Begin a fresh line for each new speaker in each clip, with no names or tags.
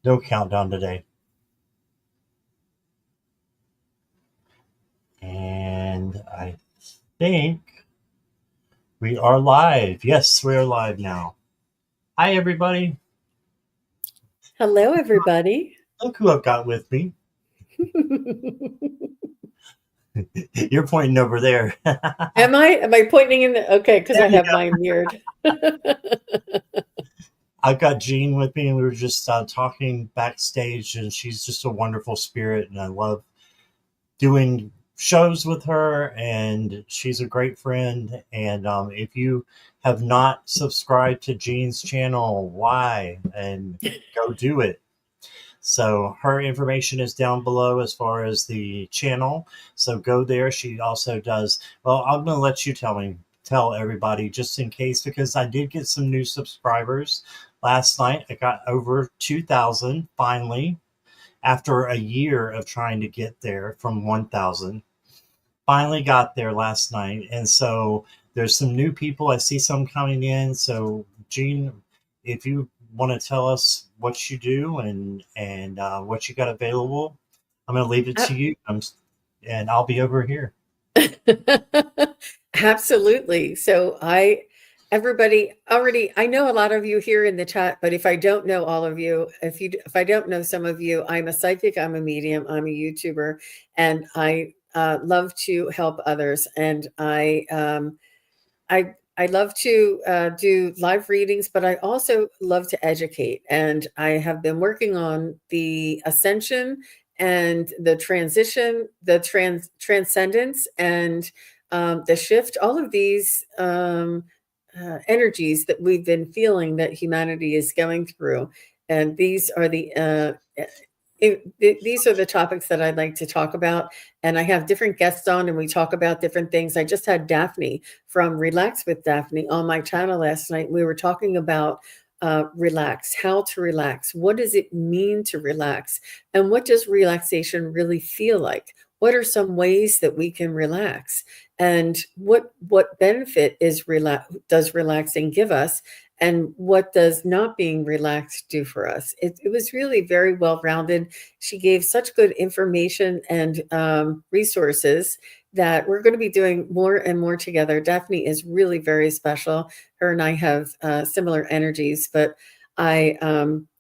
No countdown today. And I think we are live. Yes, we are live now. Hi, everybody.
Hello, everybody.
Look who I've got with me. You're pointing over there.
Am I pointing in the okay, because
There
I
you
have
go.
mine mirrored.
I've got Jean with me, and we were just talking backstage, and she's just a wonderful spirit, and I love doing shows with her, and she's a great friend. And if you have not subscribed to Jean's channel, why? And go do it. So her information is down below as far as the channel. So go there. She also does. Well, I'm going to let you tell everybody just in case, because I did get some new subscribers last night. I got over 2,000 finally after a year of trying to get there from 1,000. Finally got there last night. And so there's some new people. I see some coming in. So Jean, if you want to tell us what you do and what you got available, I'm going to leave it to you. And I'll be over here.
Absolutely. So everybody already, I know a lot of you here in the chat, but if I don't know all of you, if I don't know some of you, I'm a psychic, I'm a medium, I'm a YouTuber, and I love to help others. And I love to do live readings, but I also love to educate. And I have been working on the ascension and the transition, the transcendence, and the shift. All of these energies that we've been feeling that humanity is going through, and these are these are the topics that I'd like to talk about. And I have different guests on and we talk about different things. I just had Daphne from Relax with Daphne on my channel last night. We were talking about relax, how to relax. What does it mean to relax? And what does relaxation really feel like? What are some ways that we can relax? And what benefit does relaxing give us? And what does not being relaxed do for us? It was really very well rounded. She gave such good information and resources that we're going to be doing more and more together. Daphne is really very special. Her and I have similar energies, but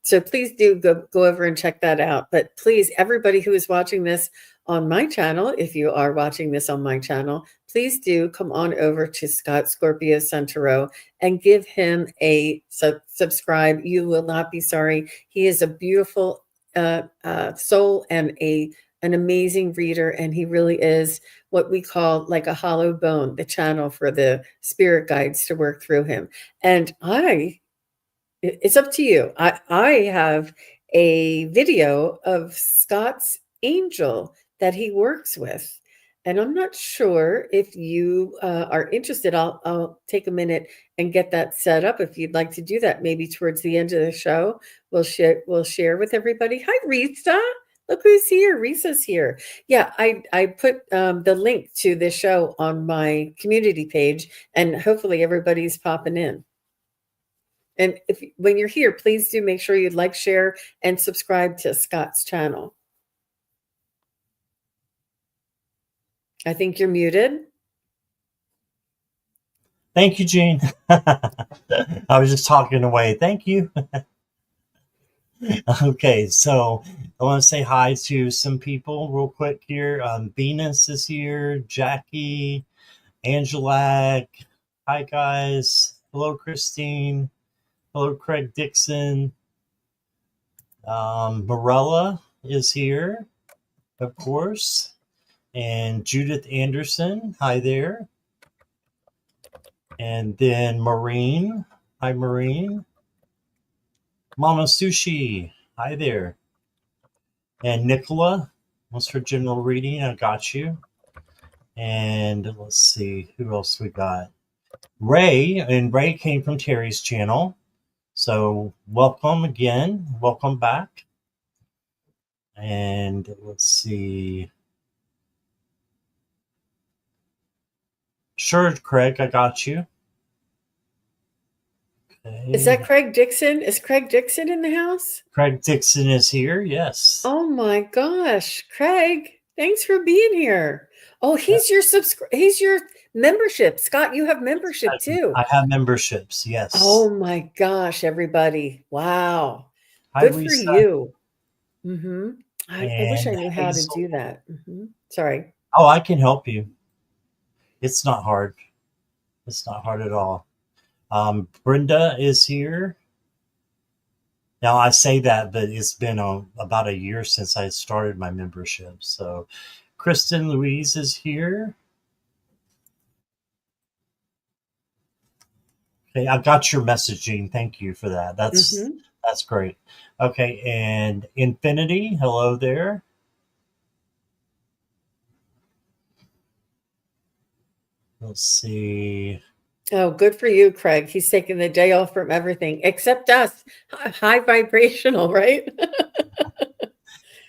so please do go over and check that out. But please, everybody who is watching this on my channel, if you are watching this on my channel, please do come on over to Scott Scorpio Santoro and give him a subscribe. You will not be sorry. He is a beautiful soul and an amazing reader, and he really is what we call like a hollow bone, the channel for the spirit guides to work through him. And it's up to you. I have a video of Scott's angel that he works with. And I'm not sure if you are interested. I'll take a minute and get that set up if you'd like to do that. Maybe towards the end of the show, we'll share with everybody. Hi, Rita. Look who's here. Risa's here. Yeah, I put the link to this show on my community page, and hopefully everybody's popping in. And when you're here, please do make sure you like, share, and subscribe to Scott's channel. I think you're muted.
Thank you, Jean. I was just talking away. Thank you. Okay, so I want to say hi to some people real quick here. Venus is here, Jackie, Angelac. Hi, guys. Hello, Christine. Hello, Craig Dixon. Morella is here, of course. And Judith Anderson. Hi there. And then Maureen. Hi, Maureen. Mama Sushi. Hi there. And Nicola. What's for general reading? I got you. And let's see who else we got. Ray, and Ray came from Terry's channel. So welcome again. Welcome back. And let's see. Sure, Craig, I got you.
Is
Okay.
that Craig Dixon? Is Craig Dixon in the house?
Craig Dixon is here. Yes.
Oh my gosh, Craig, thanks for being here. Oh, he's your membership. Scott, you have membership too.
I have memberships. Yes.
Oh my gosh, everybody. Wow.
Hi,
Good for
Lisa
you. Mhm. I wish
and
I knew how to
Hazel.
do that. Sorry.
Oh, I can help you. It's not hard. It's not hard at all. Brenda is here. Now I say that, but it's been about a year since I started my membership. So, Kristen Louise is here. Okay, I got your messaging. Thank you for that.
Mhm.
That's great. Okay, and Infinity, hello there. Let's see.
Oh, good for you, Craig. He's taking the day off from everything except us. High vibrational, right?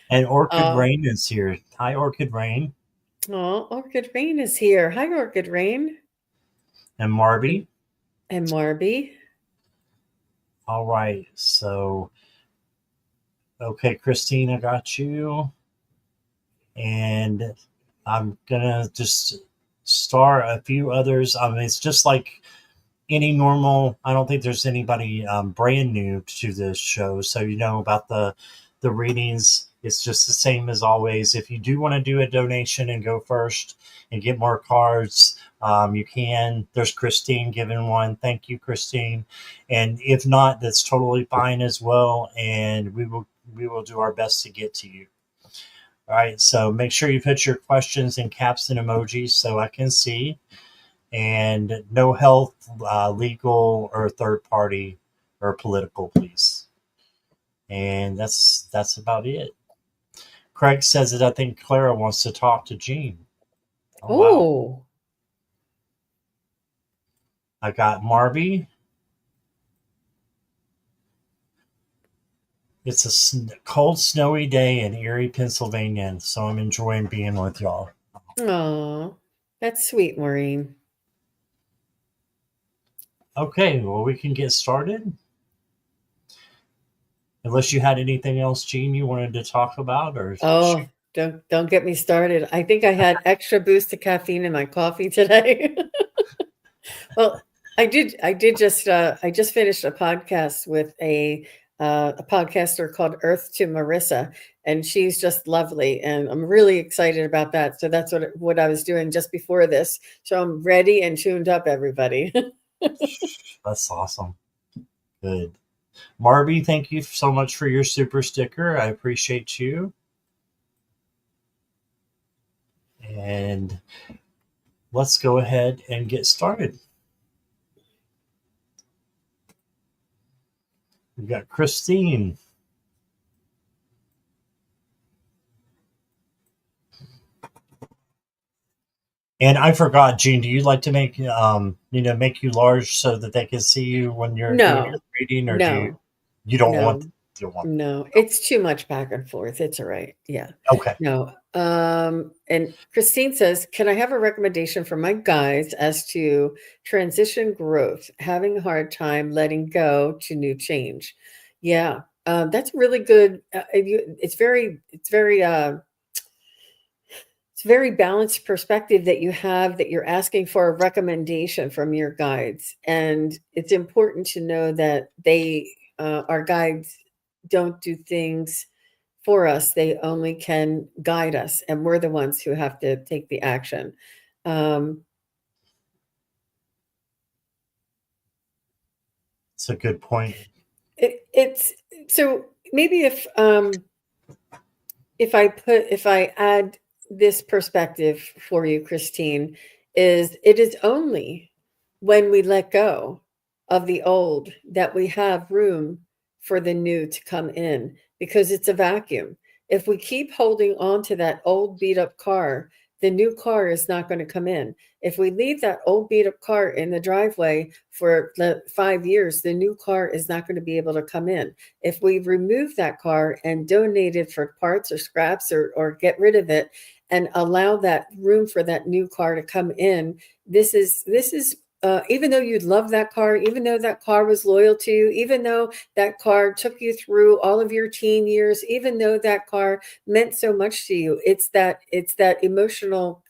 And Orchid
Uh,
Rain is here. Hi, Orchid Rain.
oh, Orchid Rain is here. Hi, Orchid Rain.
And Marby.
And, and Marby.
All right. So, okay, Christine, I got you. And I'm going to just star a few others. I mean, it's just like any normal. I don't think there's anybody brand new to this show. So, you know about the readings. It's just the same as always. If you do want to do a donation and go first and get more cards, you can. There's Christine giving one. Thank you, Christine. And if not, that's totally fine as well. And we will do our best to get to you. All right. So make sure you put your questions in caps and emojis so I can see. And no health, legal, or third party or political, please. And that's about it. Craig says that I think Clara wants to talk to Gene. Oh wow!
Oh,
I got Marby. It's a cold, snowy day in Erie, Pennsylvania, so I'm enjoying being with y'all.
oh, that's sweet, Maureen.
Okay, well we can get started. Unless you had anything else, Gene, you wanted to talk about, or
Oh, don't get me started. I think I had extra boost of caffeine in my coffee today. Well, I just finished a podcast with a podcaster called Earth to Marissa, and she's just lovely, and I'm really excited about that. So that's what I was doing just before this. So I'm ready and tuned up, everybody.
that's awesome. Good. Marby, thank you so much for your super sticker. I appreciate you. And let's go ahead and get started. We've got Christine. And I forgot, Gene, do you like to make you large so that they can see you when you're doing your
No,
reading, or
no,
you don't want
no.
you don't want
No, it's too much back and forth. It's all right. Yeah.
okay.
No. And Christine says, can I have a recommendation for my guys as to transition growth, having a hard time letting go to new change? Yeah. That's really good. It's very balanced perspective that you have, that you're asking for a recommendation from your guides. And it's important to know that our guides don't do things for us. They only can guide us, and we're the ones who have to take the action. Um,
It's a good point.
it's so maybe if I add this perspective for you, Christine, is it is only when we let go of the old that we have room for the new to come in, because it's a vacuum. If we keep holding on to that old beat up car, the new car is not going to come in. If we leave that old beat up car in the driveway for 5 years, the new car is not going to be able to come in. If we remove that car and donate it for parts or scraps, or get rid of it and allow that room for that new car to come in, this is even though you love that car, even though that car was loyal to you, even though that car took you through all of your teen years, even though that car meant so much to you, it's that emotional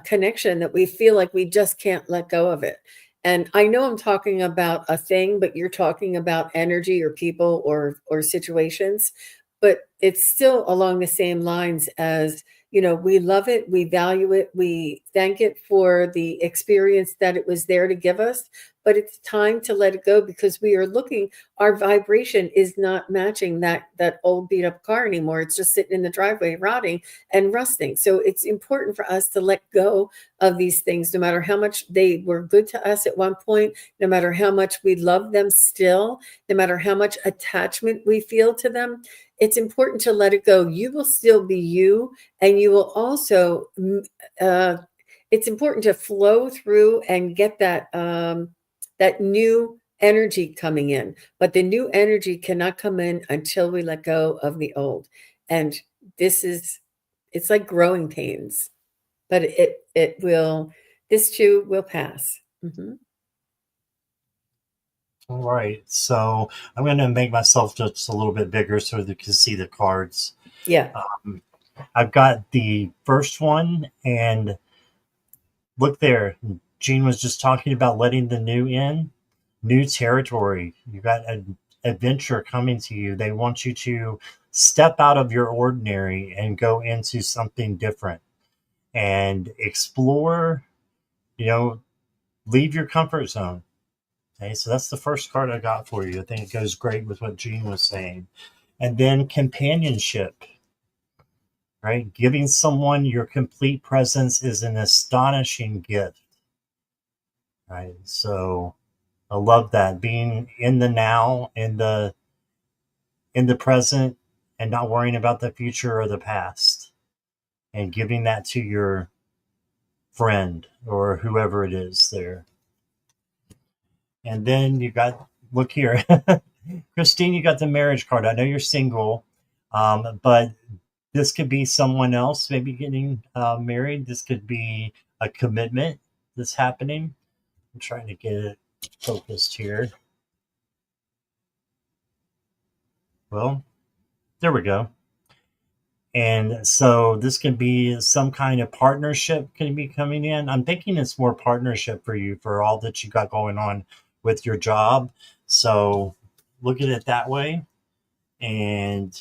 connection that we feel like we just can't let go of it. And I know I'm talking about a thing, but you're talking about energy or people or situations, but it's still along the same lines as, we love it, we value it, we thank it for the experience that it was there to give us, but it's time to let it go because we are looking, our vibration is not matching that old beat up car anymore. It's just sitting in the driveway rotting and rusting. So it's important for us to let go of these things, no matter how much they were good to us at one point, no matter how much we love them still, no matter how much attachment we feel to them. It's important to let it go. You will still be you, and you will also. It's important to flow through and get that new energy coming in. But the new energy cannot come in until we let go of the old. And this is it's like growing pains, but this too will pass.
All right. So I'm going to make myself just a little bit bigger so that you can see the cards.
Yeah.
I've got the first one, and look there. Gene was just talking about letting the new in, new territory. You got an adventure coming to you. They want you to step out of your ordinary and go into something different and explore, you know, leave your comfort zone. Okay, so that's the first card I got for you. I think it goes great with what Gene was saying. And then companionship, right? Giving someone your complete presence is an astonishing gift, right? So I love that, being in the now, in the present, and not worrying about the future or the past, and giving that to your friend or whoever it is there. And then you got, look here, Christine, you got the marriage card. I know you're single, but this could be someone else maybe getting married. This could be a commitment that's happening. I'm trying to get it focused here. Well, there we go. And so this can be some kind of partnership can be coming in. I'm thinking it's more partnership for you for all that you got going on with your job. So look at it that way. And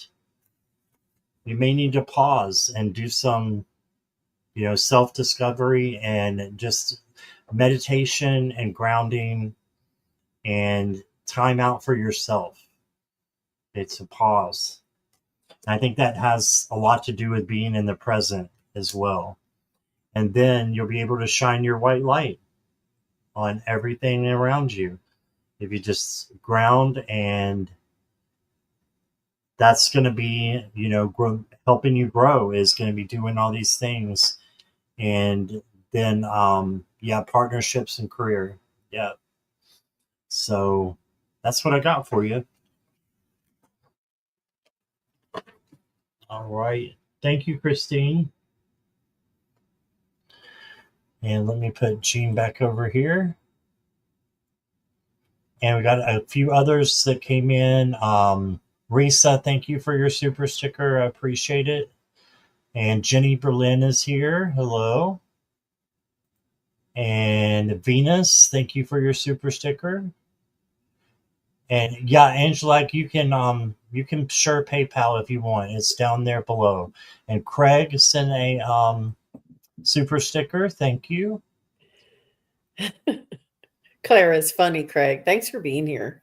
you may need to pause and do some, self discovery and just meditation and grounding and time out for yourself. It's a pause. I think that has a lot to do with being in the present as well. And then you'll be able to shine your white light on everything around you. If you just ground, and that's going to be, helping you grow is going to be doing all these things. And then, yeah, partnerships and career. Yeah. So that's what I got for you. All right. Thank you, Christine. And let me put Gene back over here. And we got a few others that came in. Risa, thank you for your super sticker. I appreciate it. And Jenny Berlin is here. Hello. And Venus, thank you for your super sticker. And yeah, Angela, you can sure PayPal if you want. It's down there below. And Craig sent a super sticker. Thank you.
Clara's funny, Craig. Thanks for being here.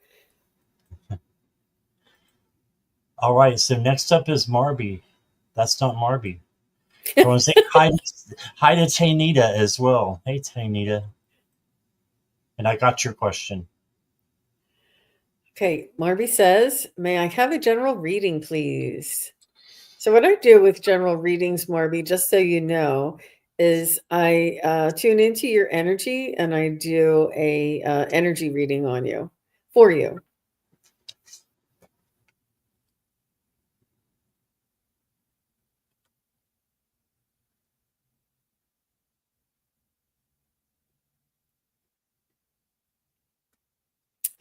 All right, so next up is Marby. That's not Marby. I want to say hi to Taynita as well. Hey, Taynita. And I got your question.
Okay, Marby says, may I have a general reading, please? So what I do with general readings, Marby, just so you know, is I tune into your energy and I do a energy reading on you, for you.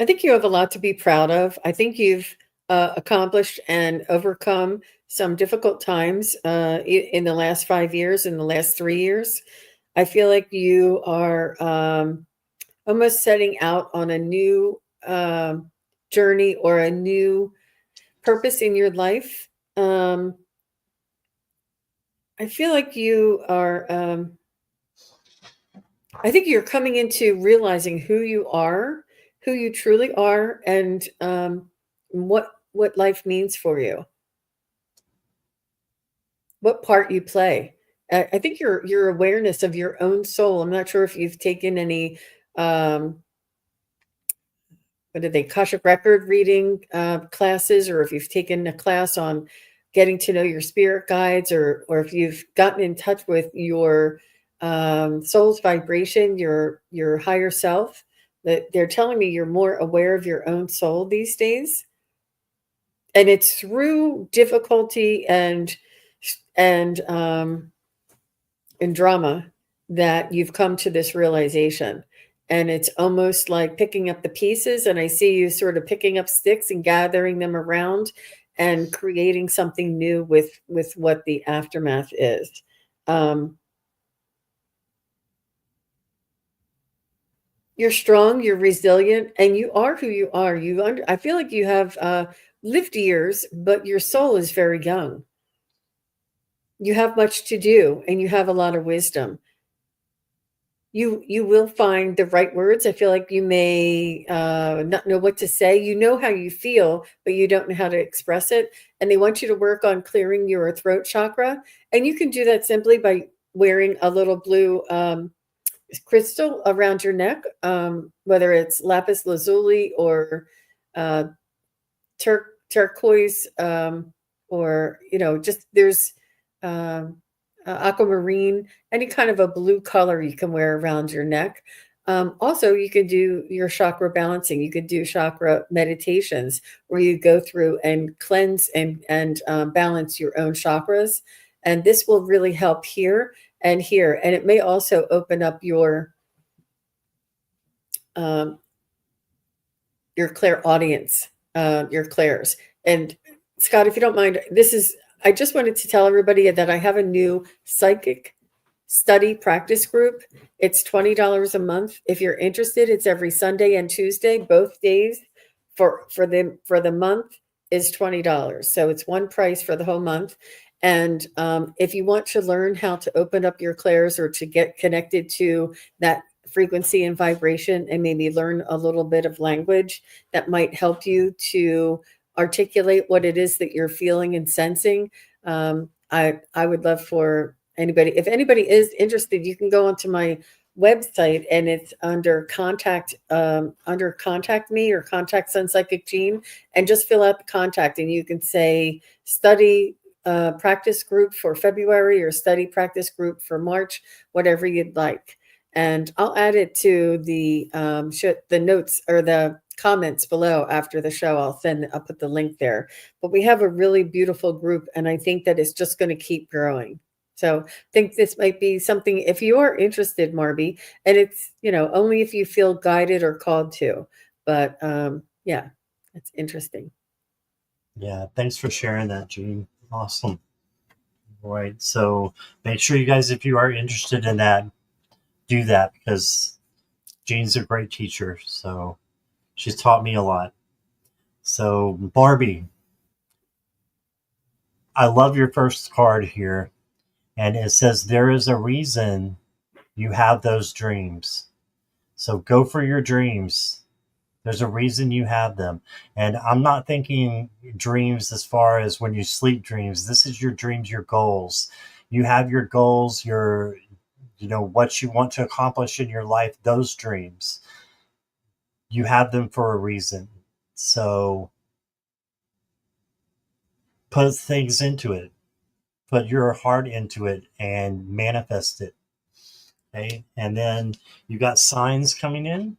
I think you have a lot to be proud of. I think you've accomplished and overcome some difficult times in the last 5 years, in the last 3 years. I feel like you are almost setting out on a new journey or a new purpose in your life. Um, I feel like you are, I think you're coming into realizing who you are, who you truly are, and what life means for you, what part you play. I think your awareness of your own soul. I'm not sure if you've taken any um, what did they Akashic record reading classes, or if you've taken a class on getting to know your spirit guides, or if you've gotten in touch with your soul's vibration, your higher self. That they're telling me you're more aware of your own soul these days, and it's through difficulty and and drama that you've come to this realization. And it's almost like picking up the pieces. And I see you sort of picking up sticks and gathering them around and creating something new with what the aftermath is. Um, you're strong, you're resilient, and you are who you are. I feel like you have lived years, but your soul is very young. You have much to do, and you have a lot of wisdom. You will find the right words. I feel like you may not know what to say. You know how you feel, but you don't know how to express it. And they want you to work on clearing your throat chakra. And you can do that simply by wearing a little blue crystal around your neck, whether it's lapis lazuli or uh, turquoise, or just there's um, aquamarine, any kind of a blue color you can wear around your neck. Also, you could do your chakra balancing. You could do chakra meditations where you go through and cleanse and balance your own chakras, and this will really help here and here. And it may also open up um, your clairaudience, your clairs. And Scott, if you don't mind, I just wanted to tell everybody that I have a new psychic study practice group. It's $20 a month. If you're interested, it's every Sunday and Tuesday, both days for the month is $20. So it's one price for the whole month. And if you want to learn how to open up your clairs or to get connected to that frequency and vibration and maybe learn a little bit of language that might help you to articulate what it is that you're feeling and sensing, I would love for anybody, if anybody is interested, you can go onto my website and it's under contact me or contact Sunpsychic Jean, and just fill out the contact and you can say study practice group for February or study practice group for March, whatever you'd like. And I'll add it to the notes or the comments below after the show. I'll put the link there. But we have a really beautiful group, and I think that it's just going to keep growing. So I think this might be something, if you are interested, Marby, and it's, only if you feel guided or called to. But yeah, it's interesting.
Yeah, thanks for sharing that, Gene. Awesome. Right. So make sure you guys, if you are interested in that, do that, because Jean's a great teacher. So she's taught me a lot. So Barbie, I love your first card here. And it says there is a reason you have those dreams. So go for your dreams. There's a reason you have them. And I'm not thinking dreams as far as when you sleep dreams. This is your dreams, your goals. You have your goals, what you want to accomplish in your life, those dreams. You have them for a reason. So put things into it. Put your heart into it and manifest it. Okay. And then you got signs coming in.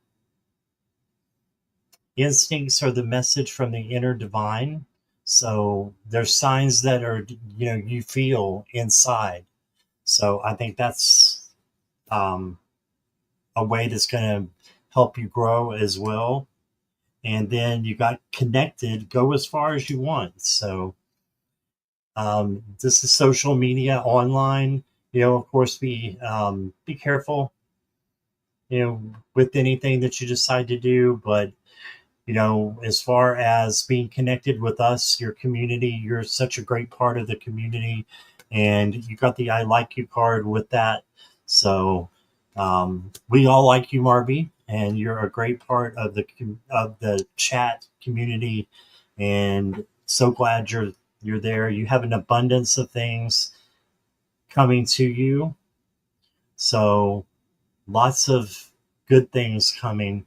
Instincts are the message from the inner divine. So there's signs that are, you feel inside. So I think that's a way that's going to help you grow as well. and then you got connected. Go as far as you want. So this is social media, online. Of course, be careful, with anything that you decide to do. But as far as being connected with us, your community, you're such a great part of the community, and you got the "I like you" card with that. So we all like you, Marby, and you're a great part of the chat community, and so glad you're there. You have an abundance of things coming to you, so lots of good things coming.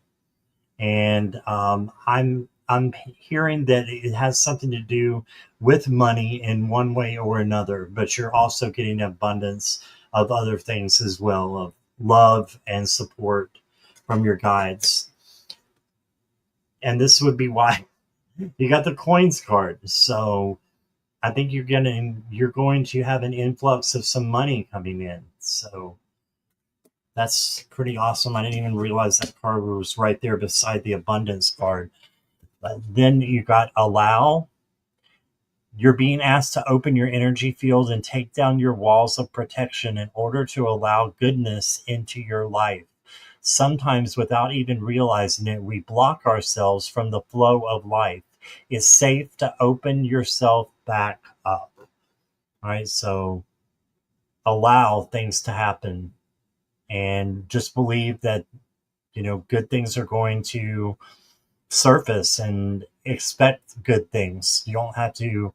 And I'm hearing that it has something to do with money in one way or another, but you're also getting abundance of other things as well, of love and support from your guides. And this would be why you got the coins card. So I think you're going to have an influx of some money coming in. So that's pretty awesome. I didn't even realize that card was right there beside the abundance card. But then you got allow. You're being asked to open your energy field and take down your walls of protection in order to allow goodness into your life. Sometimes, without even realizing it, we block ourselves from the flow of life. It's safe to open yourself back up. All right, so allow things to happen, and just believe that good things are going to surface, and expect good things. You don't have to.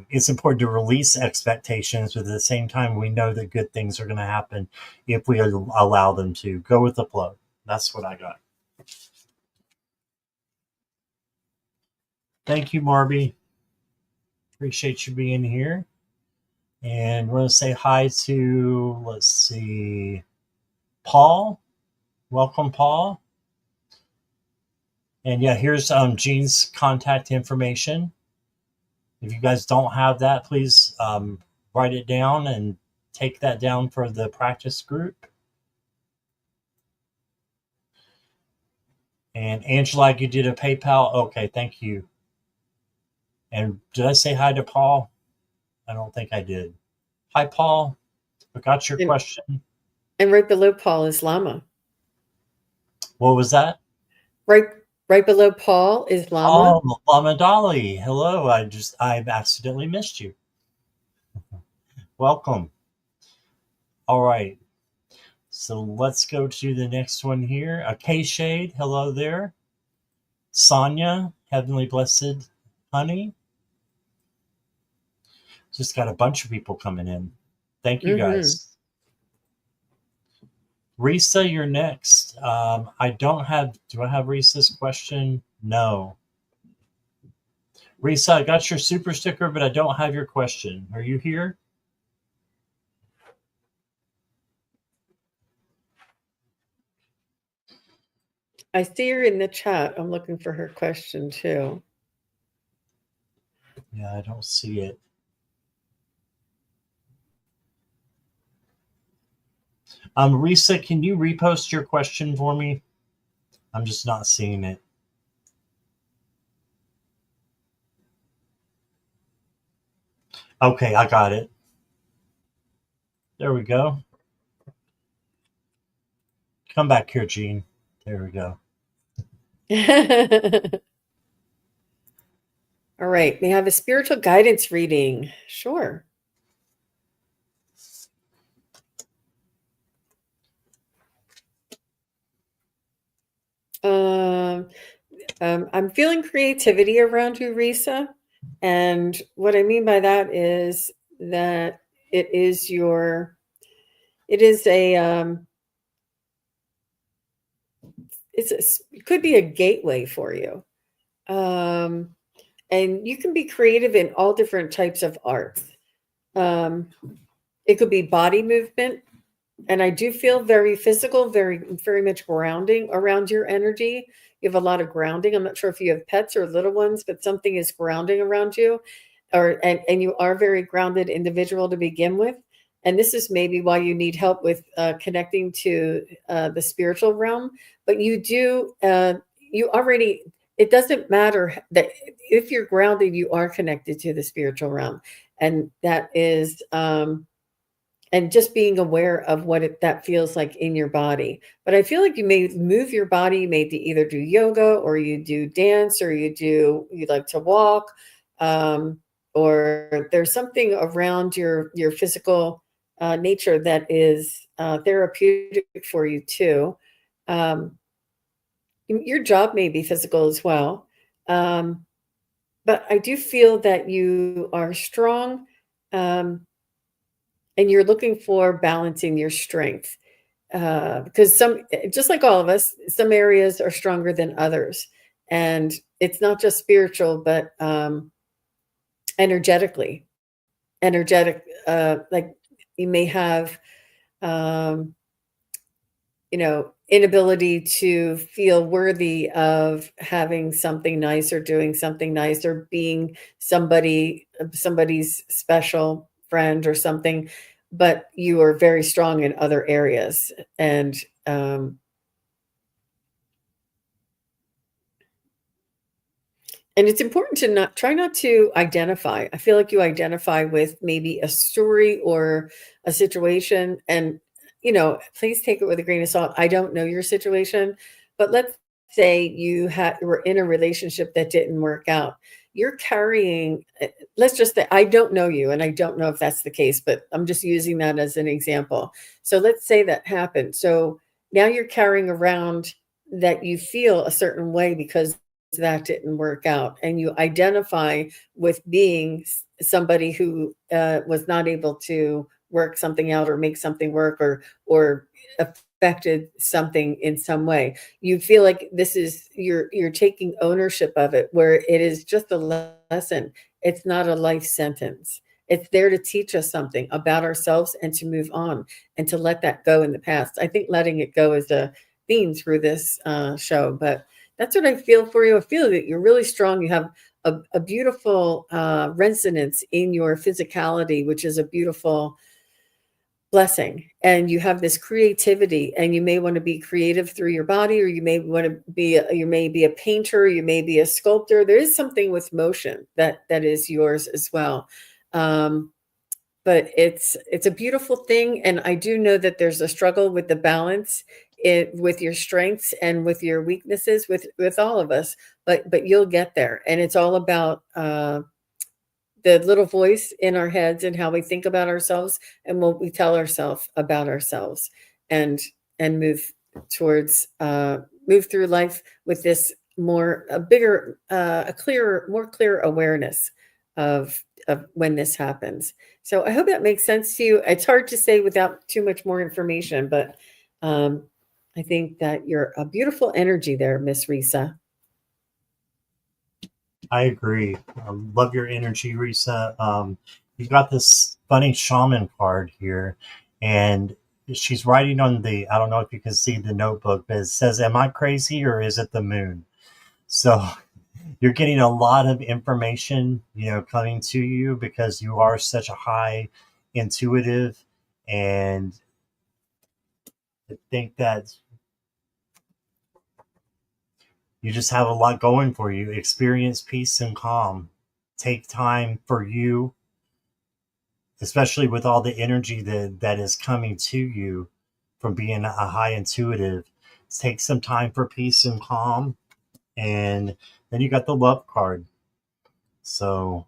It's important to release expectations, but at the same time, we know that good things are going to happen if we allow them to. Go with the flow. That's what I got. Thank you, Marby. Appreciate you being here. And we're going to say hi to, let's see, Paul. Welcome, Paul. And yeah, here's Jean's contact information. If you guys don't have that, please write it down and take that down for the practice group. And Angela, you did a PayPal. Okay, thank you. And did I say hi to Paul? I don't think I did. Hi, Paul. I got your question.
And right below Paul is Lama.
What was that?
Right below Paul is Lama.
Oh, Lama Dolly. Hello. I accidentally missed you. Welcome. All right. So let's go to the next one here. A K-Shade. Hello there. Sonia, Heavenly Blessed Honey. Just got a bunch of people coming in. Thank you, guys. Risa, you're next. Do I have Risa's question? No. Risa, I got your super sticker, but I don't have your question. Are you here?
I see her in the chat. I'm looking for her question too.
Yeah, I don't see it. Risa, can you repost your question for me? I'm just not seeing it. Okay, I got it. There we go. Come back here, Jean. There we go.
All right. May I have a spiritual guidance reading? Sure. I'm feeling creativity around you, Risa. And what I mean by that is that it could be a gateway for you. And you can be creative in all different types of art. It could be body movement. And I do feel very physical, very, very much grounding around your energy. You have a lot of grounding. I'm not sure if you have pets or little ones, but something is grounding around you, and you are a very grounded individual to begin with. And this is maybe why you need help with connecting to the spiritual realm. But you do, you already, it doesn't matter that if you're grounded, you are connected to the spiritual realm. And that is, and just being aware of what that feels like in your body. But I feel like you may move your body, you may either do yoga or you do dance or you like to walk, um, or there's something around your physical nature that is therapeutic for you too. Um, your job may be physical as well. Um, but I do feel that you are strong, um, and you're looking for balancing your strength. Because just like all of us, some areas are stronger than others. And it's not just spiritual, but energetically. Like you may have um, inability to feel worthy of having something nice or doing something nice or being somebody's special friend or something, but you are very strong in other areas. And um, And it's important to not to identify. I feel like you identify with maybe a story or a situation, and please take it with a grain of salt. I don't know your situation, but let's say were in a relationship that didn't work out. You're carrying. Let's just say I don't know you, and I don't know if that's the case, but I'm just using that as an example. So let's say that happened. So now you're carrying around that you feel a certain way because that didn't work out, and you identify with being somebody who was not able to work something out or make something work or affected something in some way. You feel like this is you're taking ownership of it, where it is just a lesson. It's not a life sentence. It's there to teach us something about ourselves and to move on and to let that go in the past. I think letting it go is a theme through this show, but that's what I feel for you. I feel that you're really strong. You have a beautiful resonance in your physicality, which is a beautiful blessing. And you have this creativity, and you may want to be creative through your body, or you may want to be, you may be a painter, you may be a sculptor. There is something with motion that is yours as well. Um, but it's a beautiful thing, and I do know that there's a struggle with the balance with your strengths and with your weaknesses with all of us, but you'll get there. And it's all about the little voice in our heads and how we think about ourselves and what we tell ourselves about ourselves, and move towards move through life with this a bigger, a clearer, more clear awareness of when this happens. So I hope that makes sense to you. It's hard to say without too much more information, but um, I think that you're a beautiful energy there, Miss Risa.
I agree. Love your energy, Risa. You've got this funny shaman card here, and she's writing on the, I don't know if you can see the notebook, but it says, "Am I crazy or is it the moon?" So you're getting a lot of information, coming to you because you are such a high intuitive, and I think that you just have a lot going for you. Experience peace and calm. Take time for you, especially with all the energy that is coming to you from being a high intuitive. Take some time for peace and calm. And then you got the love card. So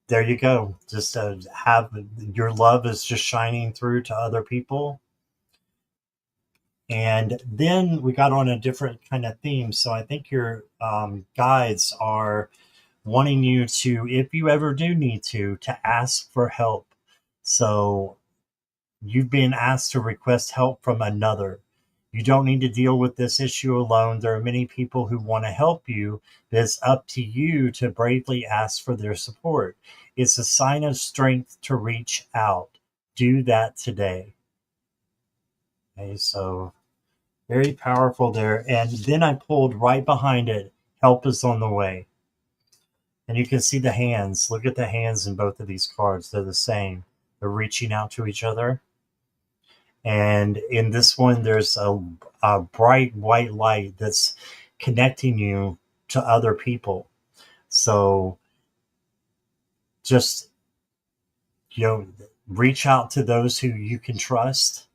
there you go. Just have your love is just shining through to other people. And then we got on a different kind of theme. So I think your guides are wanting you to, if you ever do need to ask for help. So you've been asked to request help from another. You don't need to deal with this issue alone. There are many people who want to help you, but it's up to you to bravely ask for their support. It's a sign of strength to reach out. Do that today. Okay, so very powerful there. And then I pulled right behind it, help is on the way. And you can see the hands. Look at the hands in both of these cards. They're the same. They're reaching out to each other. And in this one, there's a bright white light that's connecting you to other people. So just, you know, reach out to those who you can trust,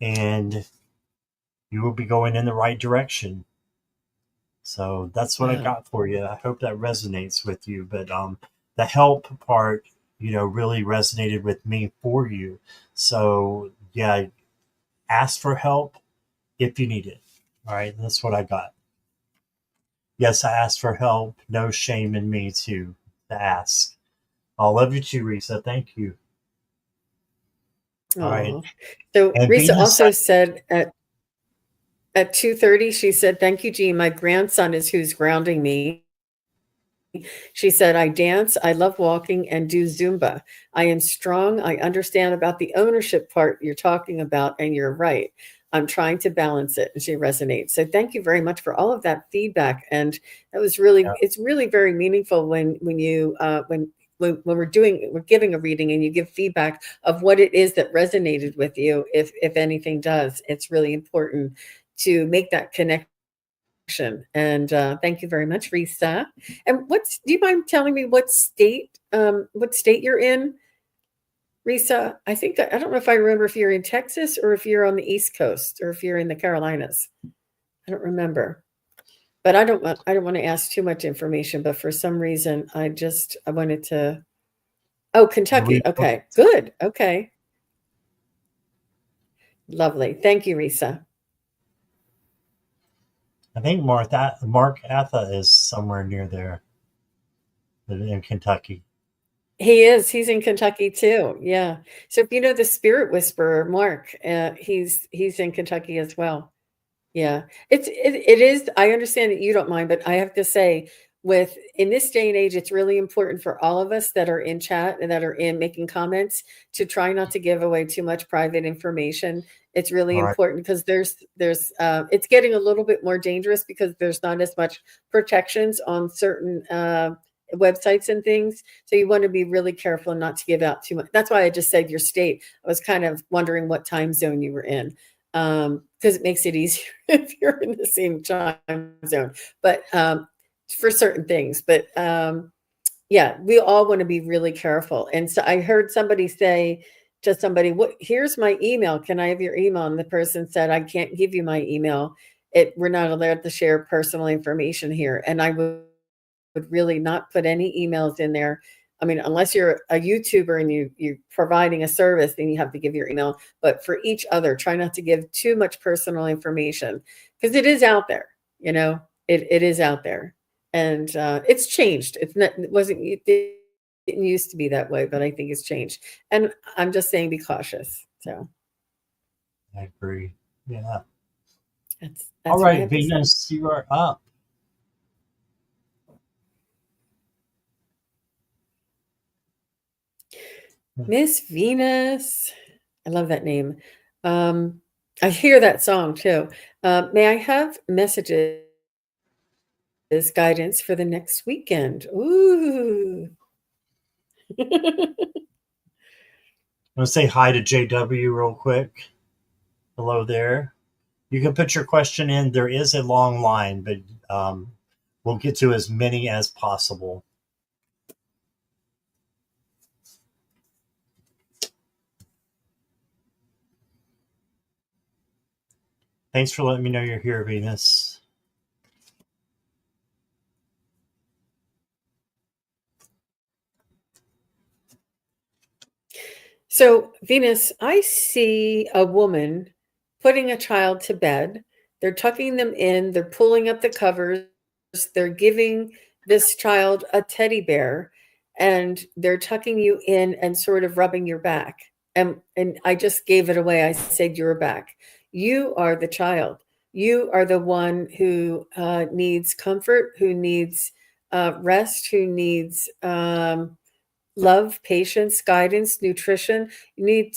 and you will be going in the right direction. So that's what I
Wow.
got for you. I hope that resonates with you. But the help part, really resonated with me for you. So yeah, ask for help if you need it. All right, that's what I got. Yes, I asked for help. No shame in me to ask. I love you too, Risa. Thank you. All right,
Oh. So
and
Risa
Venus,
also said at 2:30, she said, "Thank you, Jean. My grandson is who's grounding me." She said, "I dance, I love walking, and do Zumba. I am strong. I understand about the ownership part you're talking about, and you're right. I'm trying to balance it." And she resonates. So thank you very much for all of that feedback. And that was really,
yeah,
it's really very meaningful when you when we're giving a reading and you give feedback of what it is that resonated with you, if anything does. It's really important to make that connection. And thank you very much, Risa. And do you mind telling me what state you're in, Risa? I think that I don't know if I remember if you're in Texas or if you're on the East Coast or if you're in the Carolinas. I don't remember. But I don't want to ask too much information, but for some reason I wanted to. Oh, Kentucky.
Louisville.
Okay. Good. Okay. Lovely. Thank you, Risa.
I think Mark Atha is somewhere near there in Kentucky.
He is. He's in Kentucky too. Yeah. So if you know the spirit whisperer, Mark, he's in Kentucky as well. Yeah. It is. I understand that you don't mind, but I have to say, with in this day and age, it's really important for all of us that are in chat and that are in making comments to try not to give away too much private information. It's really
All right,
important because there's it's getting a little bit more dangerous because there's not as much protections on certain websites and things. So you want to be really careful not to give out too much. That's why I just said your state. I was kind of wondering what time zone you were in, because it makes it easier if you're in the same time zone. But for certain things, but yeah, we all want to be really careful. And so I heard somebody say to somebody, "What? Here's my email. Can I have your email?" And the person said, "I can't give you my email. We're not allowed to share personal information here." And I would really not put any emails in there. I mean, unless you're a YouTuber and you're providing a service, then you have to give your email. But for each other, try not to give too much personal information because it is out there. You know, it is out there, and it's changed. It wasn't. It didn't used to be that way, but I think it's changed. And I'm just saying, be cautious. So
I agree. Yeah. All
that's what I
right,
have to say.
Venus, you are up.
Miss Venus. I love that name. Um, I hear that song too. May I have messages, guidance for the next weekend? Ooh.
I'm gonna say hi to JW real quick. Hello there. You can put your question in. There is a long line, but we'll get to as many as possible. Thanks for letting me know you're here, Venus.
So, Venus, I see a woman putting a child to bed. They're tucking them in, they're pulling up the covers, they're giving this child a teddy bear, and they're tucking you in and sort of rubbing your back. And I just gave it away. I said you're back. You are the child. You are the one who needs comfort, who needs rest, who needs love, patience, guidance, nutrition. You need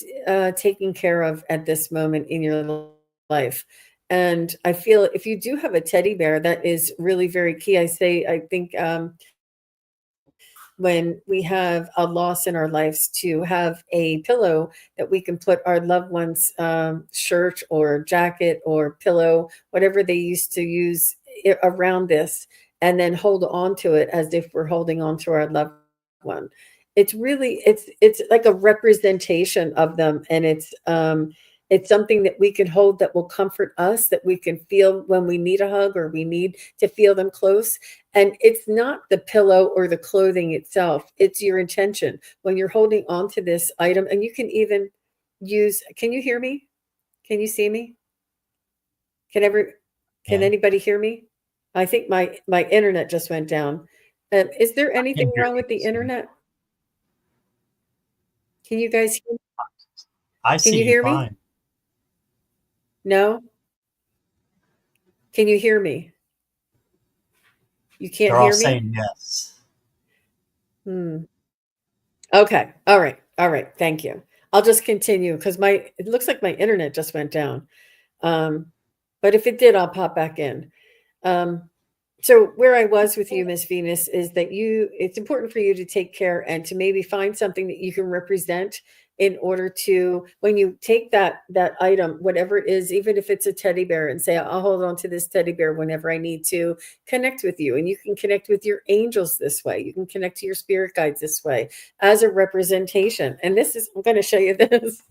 taking care of at this moment in your life. And I feel if you do have a teddy bear, that is really very key. I think when we have a loss in our lives to have a pillow that we can put our loved one's shirt or jacket or pillow, whatever they used to use around this, and then hold on to it as if we're holding on to our loved one. It's really it's like a representation of them, and it's something that we can hold that will comfort us, that we can feel when we need a hug or we need to feel them close. And it's not the pillow or the clothing itself, it's your intention when you're holding on to this item. And you can even use, can you hear me? Can you see me? Can ever can
And
anybody hear me? I think my internet just went down. Is there
I can
anything
hear
wrong
you.
with the
So
internet? Can you guys hear?
I
Can
see
you
you
hear me?
fine.
No? Can you hear me? You can't
They're all
hear me?
saying yes.
Hmm. Okay. All right. All right. Thank you. I'll just continue because my it looks like my internet just went down. Um, but if it did, I'll pop back in. Um, so where I was with you, Miss Venus, is that it's important for you to take care and to maybe find something that you can represent in order to, when you take that item, whatever it is, even if it's a teddy bear, and say, I'll hold on to this teddy bear whenever I need to connect with you. And you can connect with your angels this way. You can connect to your spirit guides this way as a representation. And this is, I'm going to show you this.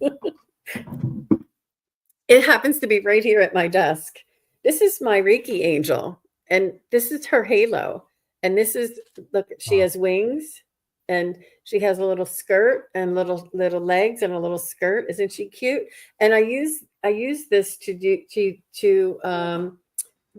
It happens to be right here at my desk. This is my Reiki angel, and this is her halo. And this is, look, she
Oh,
has wings, and she has a little skirt and little legs and a little skirt. Isn't she cute? And I use this to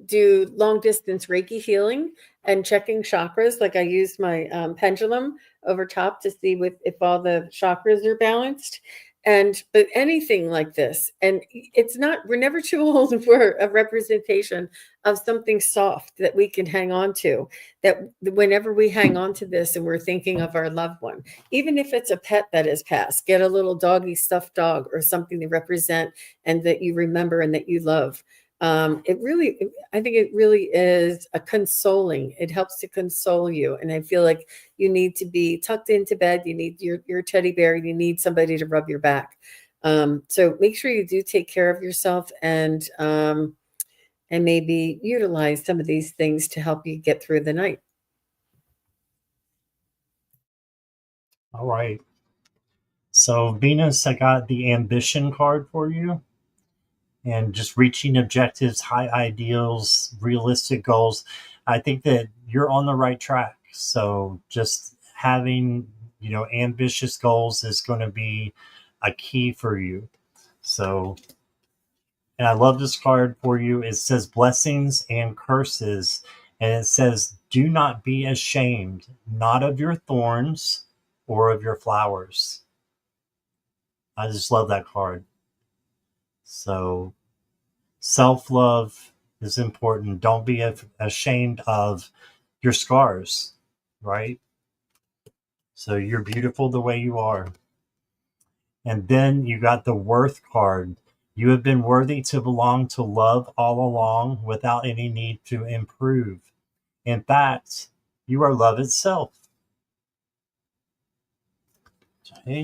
do long distance Reiki healing and checking chakras. Like I use my pendulum over top to see if all the chakras are balanced. And but anything like this, and it's not, we're never too old for a representation of something soft that we can hang on to. That whenever we hang on to this and we're thinking of our loved one, even if it's a pet that has passed, get a little doggy stuffed dog or something to represent and that you remember and that you love. I think it really is a consoling. It helps to console you. And I feel like you need to be tucked into bed. You need your teddy bear. You need somebody to rub your back. So make sure you do take care of yourself and maybe utilize some of these things to help you get through the night.
all right. So Venus, I got the ambition card for you, and just reaching objectives, high ideals, realistic goals. I think that you're on the right track. So just having, ambitious goals is going to be a key for you. So, and I love this card for you. It says blessings and curses, and it says, do not be ashamed, not of your thorns or of your flowers. I just love that card. So self love is important. Don't be ashamed of your scars, right? So you're beautiful the way you are. And then you got the worth card. You have been worthy to belong to love all along without any need to improve. In fact, you are love itself. Okay.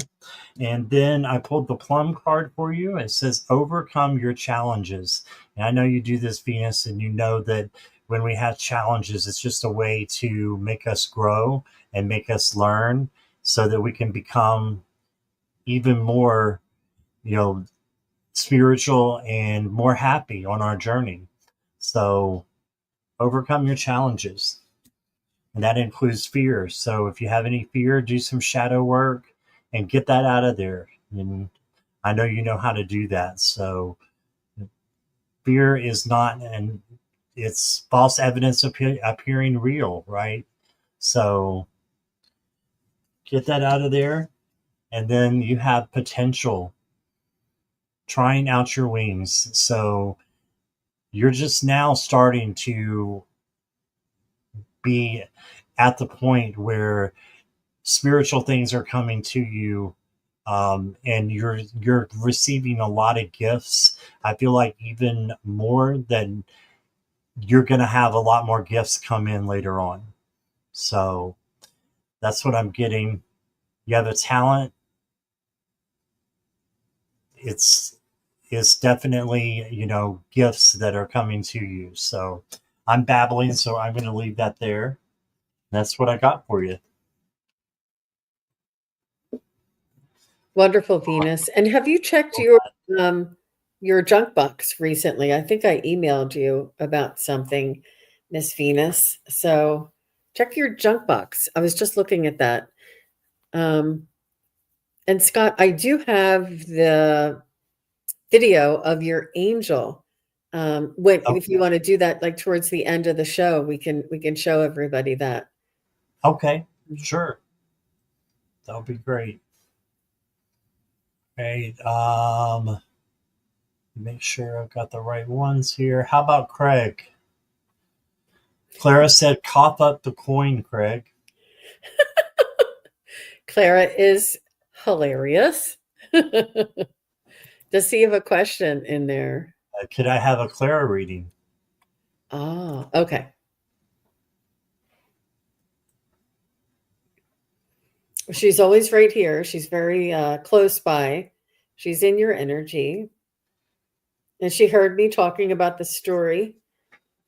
And then I pulled the plum card for you. It says overcome your challenges. And I know you do this, Venus, and you know that when we have challenges, it's just a way to make us grow and make us learn so that we can become even more, you know, spiritual and more happy on our journey. So overcome your challenges. And that includes fear. So if you have any fear, do some shadow work and get that out of there. And I know you know how to do that. So fear is not, and it's false evidence appearing real, right? So get that out of there. And then you have potential, trying out your wings. So you're just now starting to be at the point where spiritual things are coming to you, and you're receiving a lot of gifts. I feel like even more than you're going to have a lot more gifts come in later on. So That's what I'm getting. You have a talent. It's it's definitely, gifts that are coming to you. So I'm babbling, so I'm going to leave that there. That's what I got for you.
Wonderful, Venus. And have you checked your junk box recently? I think I emailed you about something, Miss Venus. So check your junk box. I was just looking at that. Um, and Scott, I do have the video of your angel. When if you
Okay.
want to do that, like towards the end of the show, we can show everybody that.
Okay. Sure. That would be great. Okay. Make sure I've got the right ones here. How about Craig? Clara said, "Cough up the coin, Craig."
Clara is hilarious. Does he have a question in there?
Could I have a Clara reading?
Ah, okay. She's always right here. She's very close by. She's in your energy. And she heard me talking about the story.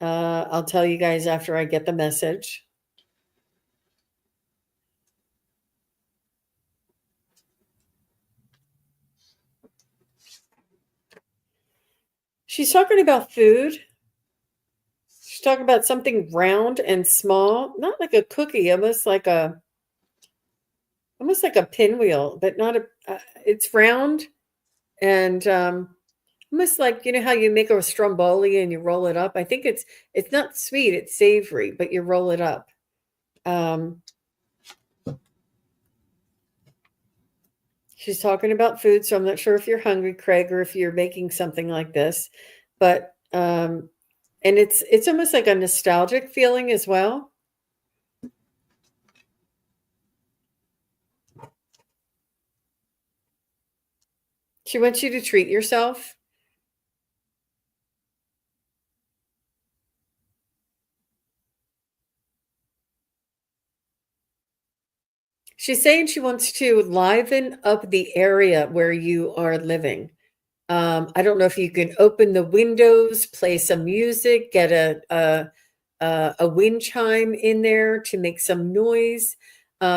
I'll tell you guys after I get the message. She's talking about food. She's talking about something round and small, not like a cookie, almost like a pinwheel, but not a. It's round and almost like how you make a stromboli and you roll it up. I think it's not sweet, it's savory, but you roll it up. Um, she's talking about food, so I'm not sure if you're hungry, Craig, or if you're making something like this, but and it's almost like a nostalgic feeling as well. She wants you to treat yourself. She's saying she wants to liven up the area where you are living. I don't know if you can open the windows, play some music, get a wind chime in there to make some noise.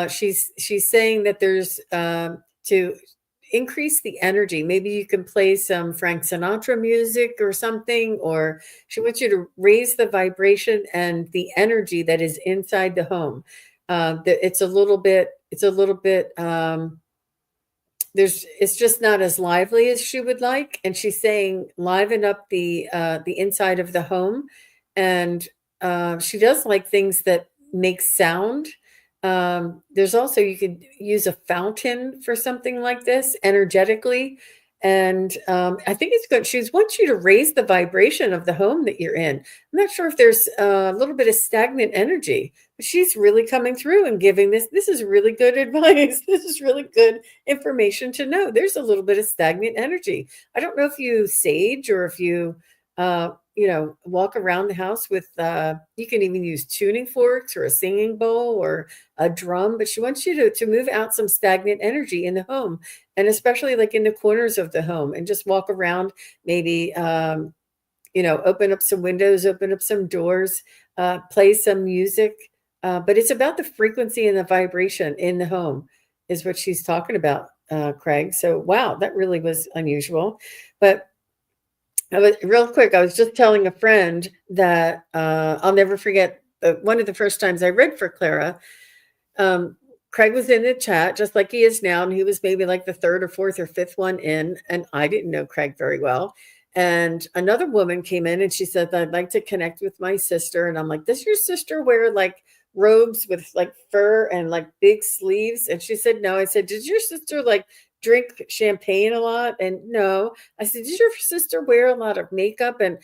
She's saying that there's to increase the energy. Maybe you can play some Frank Sinatra music or something, or she wants you to raise the vibration and the energy that is inside the home. It's a little bit. It's a little bit. It's just not as lively as she would like, and she's saying liven up the inside of the home, and she does like things that make sound. There's also, you could use a fountain for something like this energetically, and I think it's good. She wants you to raise the vibration of the home that you're in. I'm not sure if there's a little bit of stagnant energy, but she's really coming through and giving this is really good advice. This is really good information to know. There's a little bit of stagnant energy. I don't know if you sage or if you walk around the house with you can even use tuning forks or a singing bowl or a drum, but she wants you to move out some stagnant energy in the home, and especially like in the corners of the home, and just walk around, maybe open up some windows, open up some doors, play some music. But it's about the frequency and the vibration in the home is what she's talking about, Craig. So, wow, that really was unusual. But real quick, I was just telling a friend that I'll never forget one of the first times I read for Clara. Craig was in the chat just like he is now, and he was maybe like the third or fourth or fifth one in, and I didn't know Craig very well. And another woman came in and she said, "I'd like to connect with my sister." And I'm like, "Does your sister wear like robes with like fur and like big sleeves?" And she said, "No." I said, "Did your sister like drink champagne a lot?" And no. I said, "Did your sister wear a lot of makeup and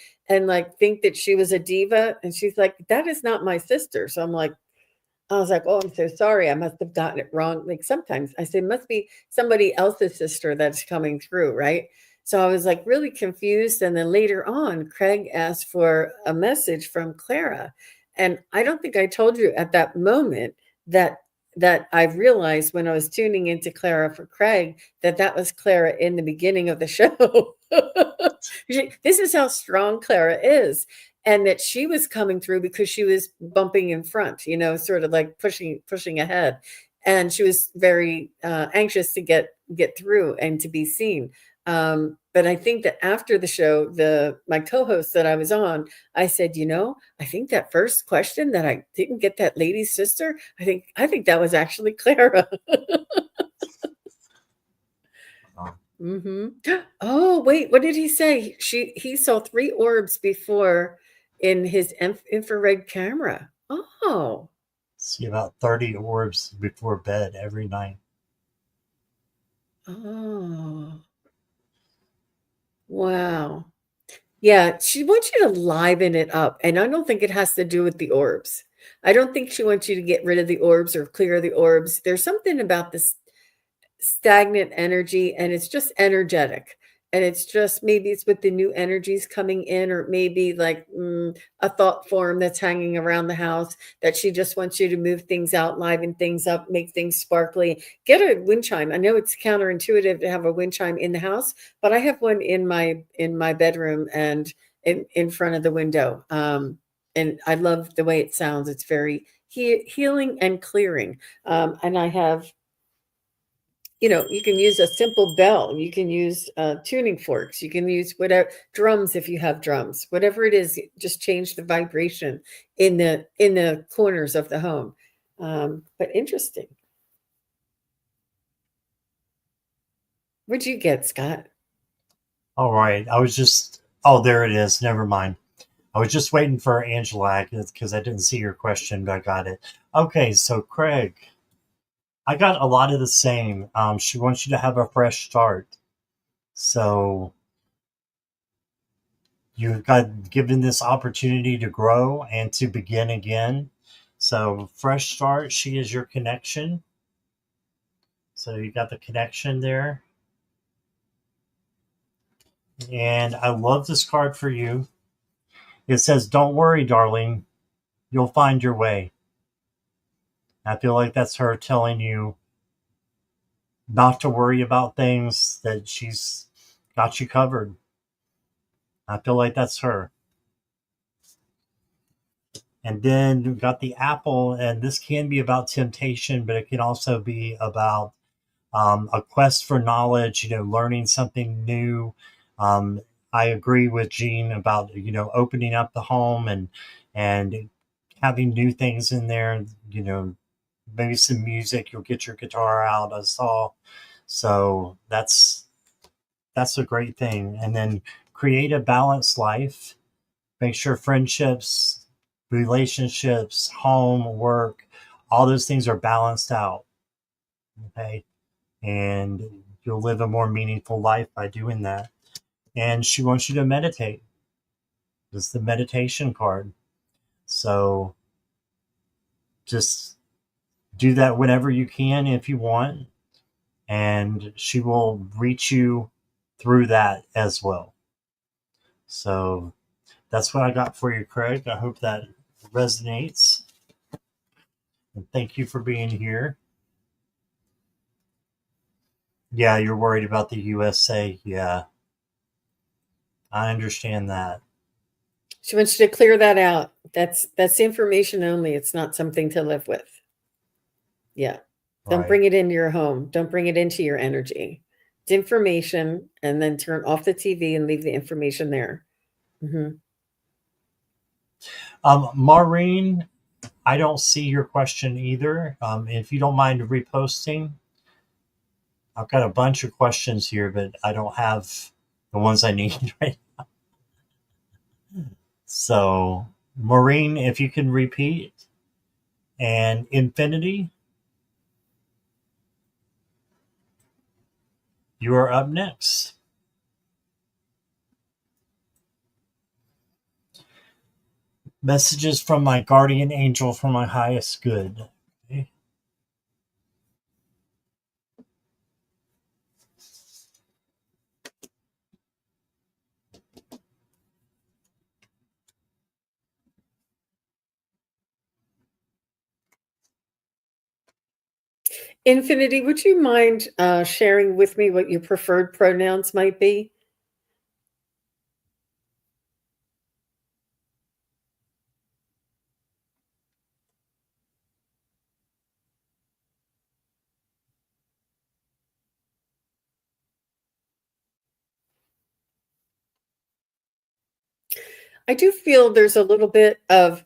like think that she was a diva?" And she's like, "That is not my sister." So I was like, "Oh, I'm so sorry. I must have gotten it wrong." Like sometimes I say, "Must be somebody else's sister that's coming through," right? So I was like really confused. And then later on, Craig asked for a message from Clara. And I don't think I told you at that moment that that I realized when I was tuning into Clara for Craig that that was Clara in the beginning of the show. This is how strong Clara is. And that she was coming through because she was bumping in front, sort of like pushing ahead. And she was very anxious to get through and to be seen. But I think that after the show, my co-host that I was on, I said, I think that first question that I didn't get that lady's sister, I think that was actually Clara. Oh, wait, what did he say? He saw 3 orbs before in his infrared camera. Oh.
See about 30 orbs before bed every night.
Oh. Wow. Yeah, she wants you to liven it up, and I don't think it has to do with the orbs. I don't think she wants you to get rid of the orbs or clear the orbs. There's something about this stagnant energy, and it's just energetic, and it's just maybe it's with the new energies coming in, or maybe like a thought form that's hanging around the house that she just wants you to move things out, liven things up, make things sparkly. Get a wind chime. I know it's counterintuitive to have a wind chime in the house, but I have one in my bedroom and in front of the window. And I love the way it sounds. It's very healing and clearing. And I have, you can use a simple bell. You can use tuning forks. You can use whatever drums if you have drums. Whatever it is, just change the vibration in the corners of the home. But interesting. What'd you get, Scott?
All right. I was just, oh, there it is. Never mind. I was just waiting for Angela because I didn't see your question, but I got it. Okay, so Craig, I got a lot of the same. She wants you to have a fresh start. So you got given this opportunity to grow and to begin again. So fresh start, she is your connection. So you got the connection there. And I love this card for you. It says, "Don't worry, darling. You'll find your way." I feel like that's her telling you not to worry about things, that she's got you covered. I feel like that's her. And then we've got the apple, and this can be about temptation, but it can also be about a quest for knowledge, learning something new. Um, I agree with Jean about, opening up the home and having new things in there, maybe some music. You'll get your guitar out, I saw. So that's a great thing. And then create a balanced life. Make sure friendships, relationships, home, work, all those things are balanced out. Okay. And you'll live a more meaningful life by doing that. And she wants you to meditate. This is the meditation card. So just do that whenever you can if you want. And she will reach you through that as well. So that's what I got for you, Craig. I hope that resonates. And thank you for being here. Yeah, you're worried about the USA. Yeah, I understand that.
She wants you to clear that out. That's information only. It's not something to live with. Yeah. Don't
Right.
bring it into your home. Don't bring it into your energy. It's information, and then turn off the TV and leave the information there.
Maureen, I don't see your question either. If you don't mind reposting, I've got a bunch of questions here, but I don't have the ones I need right now. So, Maureen, if you can repeat. And Infinity, you are up next. Messages from my guardian angel for my highest good. Okay.
Infinity, would you mind sharing with me what your preferred pronouns might be? I do feel there's a little bit of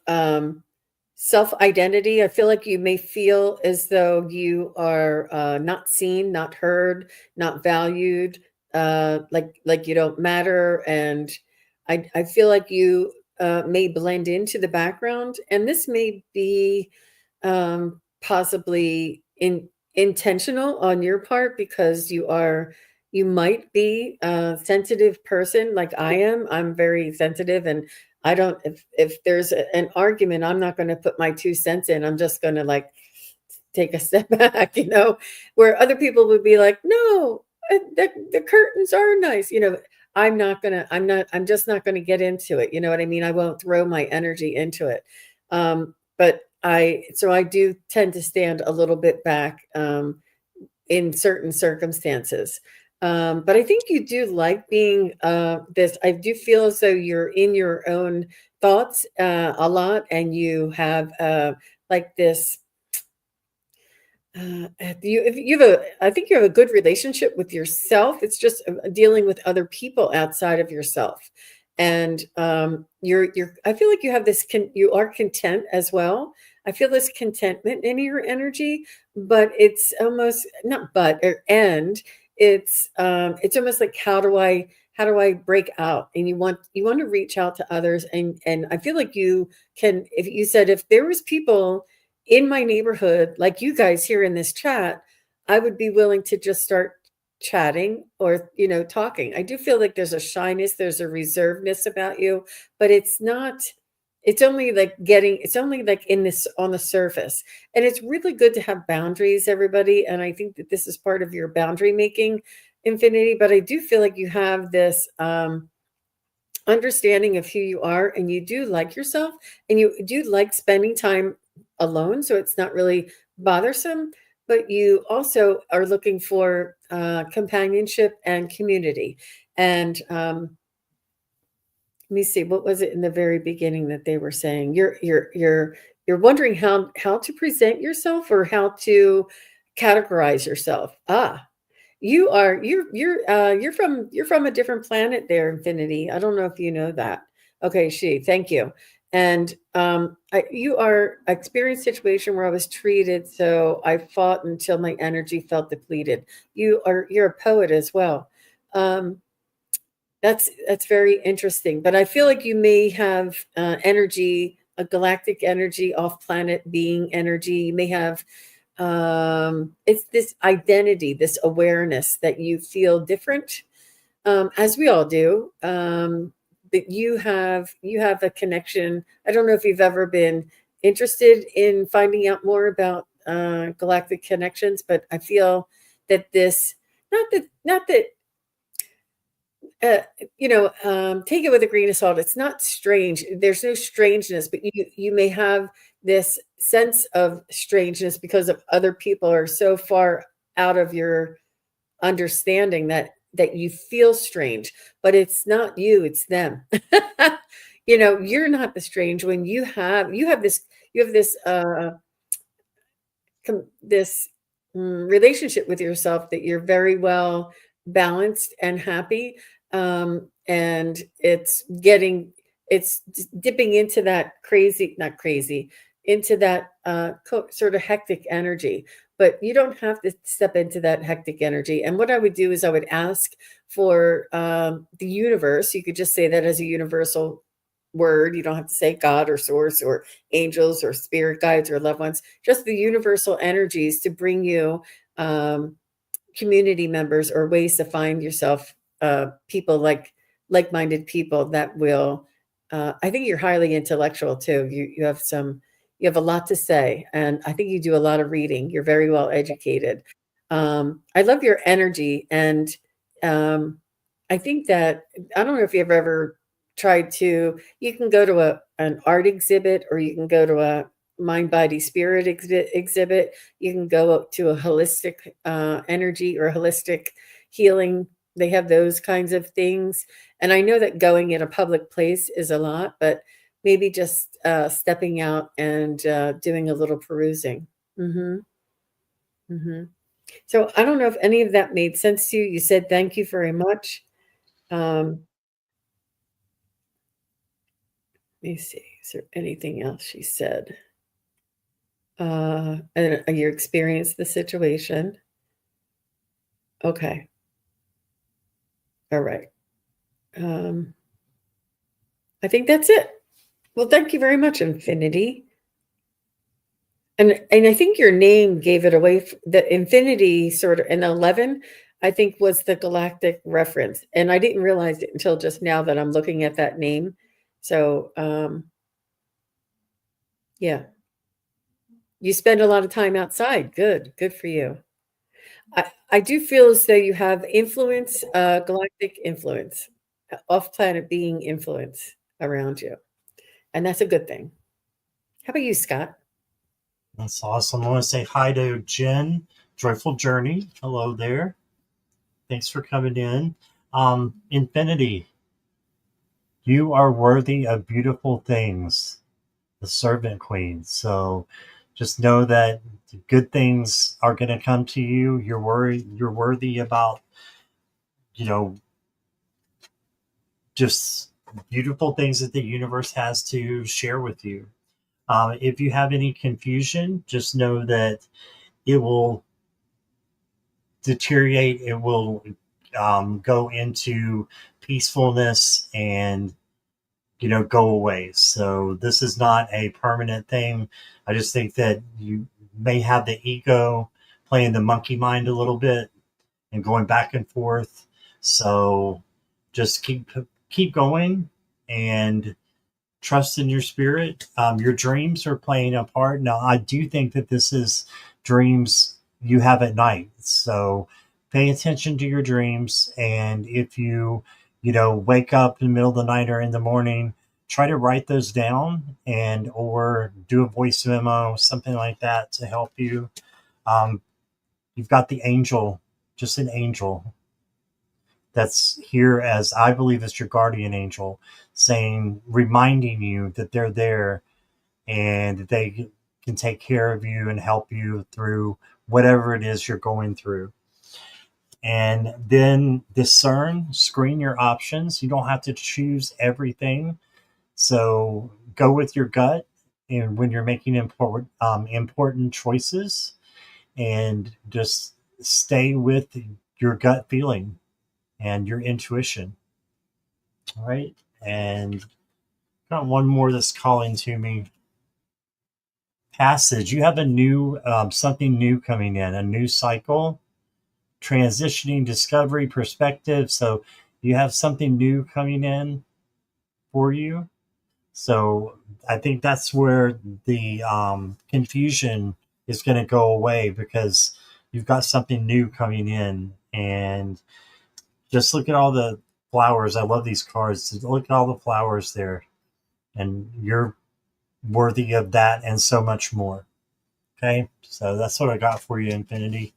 self-identity. I feel like you may feel as though you are not seen, not heard, not valued, like you don't matter, and I feel like you may blend into the background, and this may be possibly intentional on your part because you might be a sensitive person like I am. I'm very sensitive, and I don't if there's an argument, I'm not going to put my 2 cents in. I'm just going to like take a step back, where other people would be like, no, the curtains are nice. I'm just not going to get into it. You know what I mean? I won't throw my energy into it. But so I do tend to stand a little bit back in certain circumstances. But I think you do like being this. I do feel as though you're in your own thoughts a lot, and you have like this if you have I think you have a good relationship with yourself. It's just dealing with other people outside of yourself, and I feel like you have this. You are content as well. I feel this contentment in your energy, but it's almost not. But and it's almost like how do I break out? And you want to reach out to others, and I feel like you can. If you said if there was people in my neighborhood, like you guys here in this chat, I would be willing to just start chatting or, talking. I do feel like there's a shyness, there's a reservedness about you, but it's only like in this on the surface. And it's really good to have boundaries, everybody. And I think that this is part of your boundary making infinity. But I do feel like you have this understanding of who you are, and you do like yourself, and you do like spending time alone, so it's not really bothersome, but you also are looking for companionship and community. And let me see, what was it in the very beginning that they were saying? You're wondering how to present yourself or how to categorize yourself. You're from a different planet there, Infinity. I don't know if you know that. Okay, thank you. And you are I experienced a situation where I was treated, so I fought until my energy felt depleted. You're a poet as well. Um, that's very interesting. But I feel like you may have energy, a galactic energy, off planet being energy. You may have it's this identity, this awareness that you feel different, as we all do. But you have a connection. I don't know if you've ever been interested in finding out more about galactic connections, but I feel that this not that uh, take it with a grain of salt. It's not strange. There's no strangeness, but you may have this sense of strangeness because of other people are so far out of your understanding that you feel strange, but it's not you, it's them. You're not the strange when you have this relationship with yourself that you're very well balanced and happy, and it's dipping into that crazy, not crazy, into that sort of hectic energy, but you don't have to step into that hectic energy. And what I would do is I would ask for the universe. You could just say that as a universal word. You don't have to say God or source or angels or spirit guides or loved ones, just the universal energies to bring you um, community members or ways to find yourself people like-minded people that will I think you're highly intellectual too. You have a lot to say, and I think you do a lot of reading. You're very well educated. I love your energy, and um, I think that I don't know if you've ever tried to. You can go to an art exhibit, or you can go to mind, body, spirit exhibit. You can go up to a holistic energy or holistic healing. They have those kinds of things. And I know that going in a public place is a lot, but maybe just stepping out and doing a little perusing. Mm-hmm. Mm-hmm. So I don't know if any of that made sense to you. You said thank you very much. Let me see. Is there anything else she said? And you experienced the situation. Okay. All right. I think that's it. Well, thank you very much, Infinity. And I think your name gave it away. The Infinity sort of, and 11, I think, was the galactic reference. And I didn't realize it until just now that I'm looking at that name. So, yeah. You spend a lot of time outside. Good. Good for you. I do feel as though you have influence, galactic influence, off-planet being influence around you. And that's a good thing. How about you, Scott?
That's awesome. I want to say hi to Jen, Joyful Journey. Hello there. Thanks for coming in. Infinity, you are worthy of beautiful things, the servant queen. So just know that good things are going to come to you. You're worthy about, you know, just beautiful things that the universe has to share with you. If you have any confusion, just know that it will deteriorate. It will go into peacefulness and go away. So this is not a permanent thing. I just think that you may have the ego playing the monkey mind a little bit and going back and forth. So just keep going and trust in your spirit. Your dreams are playing a part. Now, I do think that this is dreams you have at night. So pay attention to your dreams. And if wake up in the middle of the night or in the morning, try to write those down or do a voice memo, something like that to help you. You've got the angel, just an angel that's here as I believe is your guardian angel, reminding you that they're there and that they can take care of you and help you through whatever it is you're going through. And then screen your options. You don't have to choose everything. So go with your gut and when you're making important choices, and just stay with your gut feeling and your intuition. All right. And got one more that's calling to me. Passage. You have a new, something new coming in, a new cycle, transitioning, discovery, perspective. So you have something new coming in for you. So I think that's where the confusion is going to go away, because you've got something new coming in. And just look at all the flowers. I love these cards. Look at all the flowers there. And you're worthy of that and so much more. Okay. So that's what I got for you, Infinity.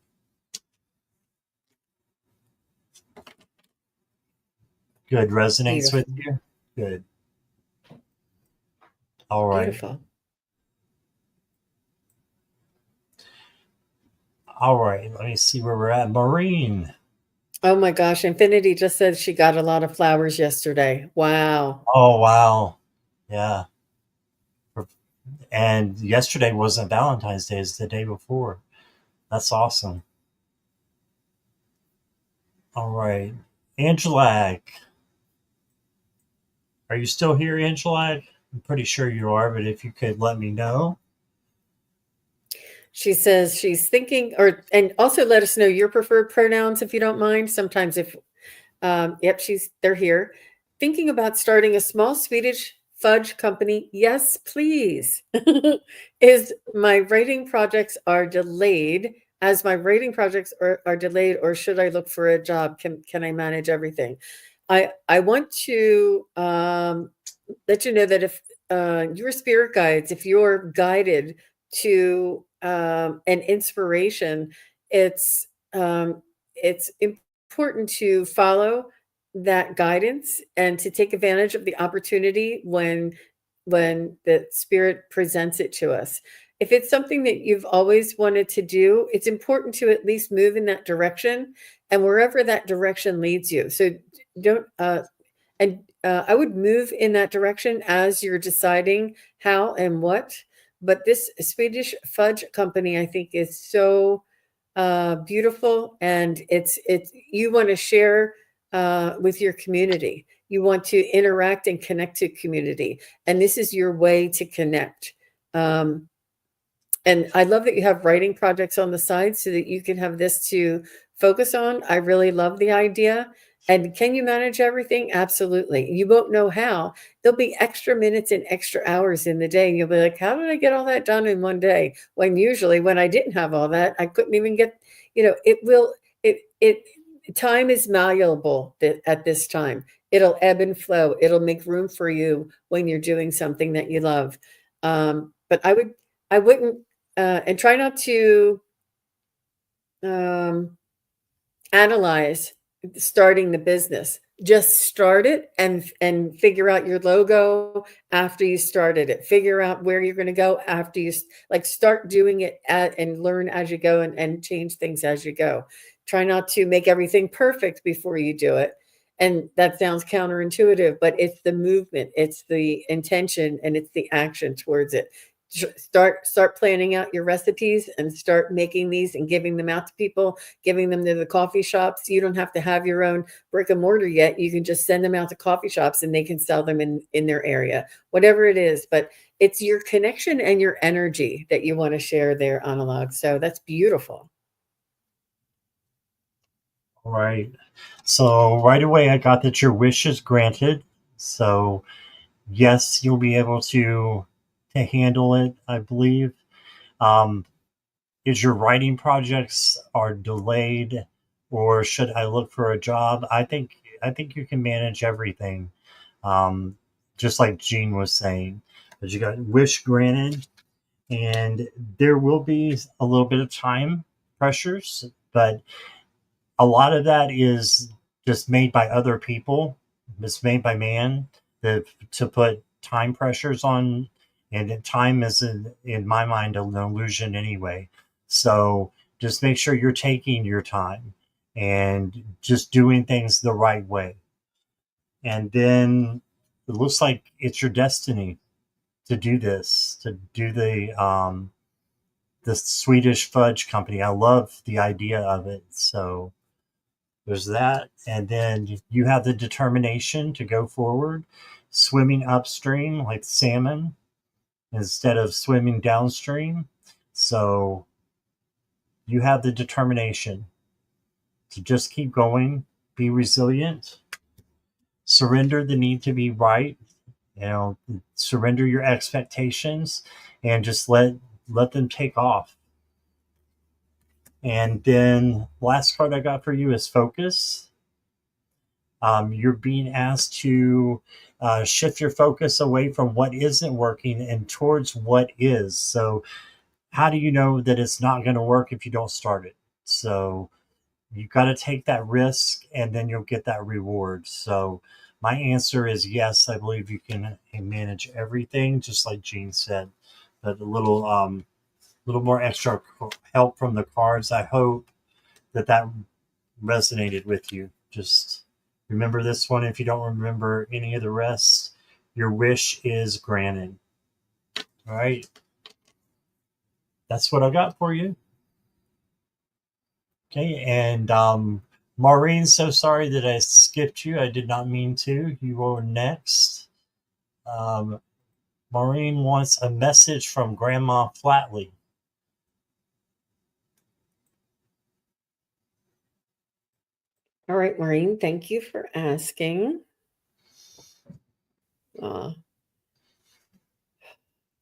Good. Resonates
Beautiful.
with you? Good. All right.
Beautiful.
All right. Let me see where we're at. Maureen.
Oh my gosh. Infinity just said she got a lot of flowers yesterday. Wow.
Oh, wow. Yeah. And yesterday wasn't Valentine's Day, it's the day before. That's awesome. All right. Angelag. Are you still here, Angelag? I'm pretty sure you are, but if you could let me know.
She says she's thinking, and also let us know your preferred pronouns if you don't mind. Sometimes yep, they're here. Thinking about starting a small Swedish fudge company. Yes, please. As my writing projects are delayed, or should I look for a job? Can I manage everything? I want to let you know that if your spirit guides, if you're guided to an inspiration, it's it's important to follow that guidance and to take advantage of the opportunity when the spirit presents it to us. If it's something that you've always wanted to do, it's important to at least move in that direction and wherever that direction leads you. So don't and I would move in that direction as you're deciding how and what. But this Swedish fudge company, I think, is so beautiful, and it's you want to share with your community. You want to interact and connect to community, and this is your way to connect. Um, and I love that you have writing projects on the side so that you can have this to focus on. I really love the idea. And can you manage everything? Absolutely. You won't know how. There'll be extra minutes and extra hours in the day. And you'll be like, how did I get all that done in one day? When usually when I didn't have all that, I couldn't even get, it will, it, time is malleable at this time. It'll ebb and flow. It'll make room for you when you're doing something that you love. But I wouldn't, and try not to um, analyze starting the business. Just start it and figure out your logo after you started it. Figure out where you're going to go after you start doing it and learn as you go and change things as you go. Try not to make everything perfect before you do it. And that sounds counterintuitive, but it's the movement, it's the intention, and it's the action towards it. Start planning out your recipes and start making these and giving them out to people, giving them to the coffee shops. You don't have to have your own brick and mortar yet. You can just send them out to coffee shops and they can sell them in their area, whatever it is. But it's your connection and your energy that you want to share there, Analog. So that's beautiful.
All right. So right away, I got that your wish is granted. So yes, you'll be able to handle it, I believe. Um, is your writing projects are delayed, or should I look for a job? I think you can manage everything, um, just like Gene was saying. But you got wish granted, and there will be a little bit of time pressures, but a lot of that is just made by other people. It's made by man to put time pressures on, and time is in my mind an illusion anyway. So just make sure you're taking your time and just doing things the right way. And then it looks like it's your destiny to do this, to do the Swedish fudge company. I love the idea of it. So there's that. And then you have the determination to go forward, swimming upstream like salmon instead of swimming downstream. So you have the determination to just keep going, be resilient, surrender the need to be right, surrender your expectations and just let them take off. And then last card I got for you is focus. You're being asked to shift your focus away from what isn't working and towards what is. So, how do you know that it's not going to work if you don't start it? So, you've got to take that risk and then you'll get that reward. So, my answer is yes, I believe you can manage everything, just like Gene said. But a little more extra help from the cards. I hope that resonated with you. Just remember this one. If you don't remember any of the rest, your wish is granted. All right. That's what I got for you. Okay. And Maureen, so sorry that I skipped you. I did not mean to. You were next. Um, Maureen wants a message from Grandma Flatley.
All right, Maureen, thank you for asking.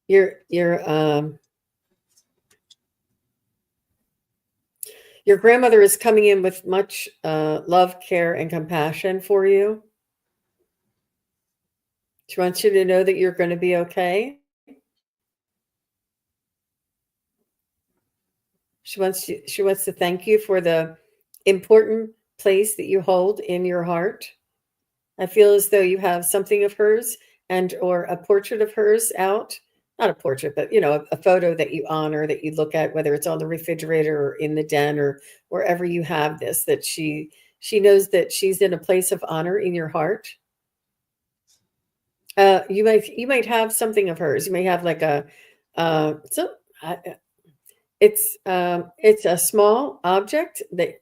Your your grandmother is coming in with much love, care, and compassion for you. She wants you to know that you're going to be okay. She wants to thank you for the important place that you hold in your heart. I feel as though you have something of hers and or a portrait of hers out. Not a portrait, but a photo that you honor, that you look at, whether it's on the refrigerator or in the den or wherever you have this, that she knows that she's in a place of honor in your heart. You might have something of hers. You may have like a so I, it's a small object that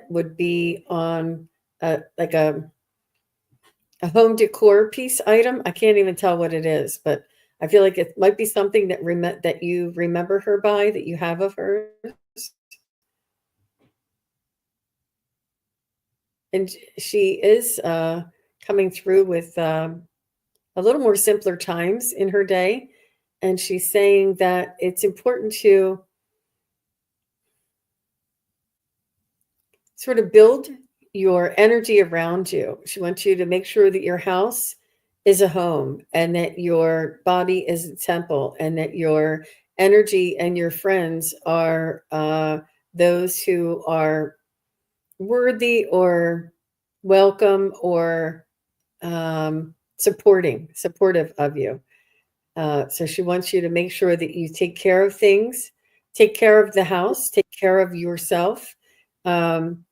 would be on like a home decor piece item. I can't even tell what it is, but I feel like it might be something that you remember her by, that you have of hers. And she is coming through with a little more simpler times in her day. And she's saying that it's important to sort of build your energy around you. She wants you to make sure that your house is a home and that your body is a temple and that your energy and your friends are those who are worthy or welcome or supportive of you. So she wants you to make sure that you take care of things, take care of the house, take care of yourself. Um,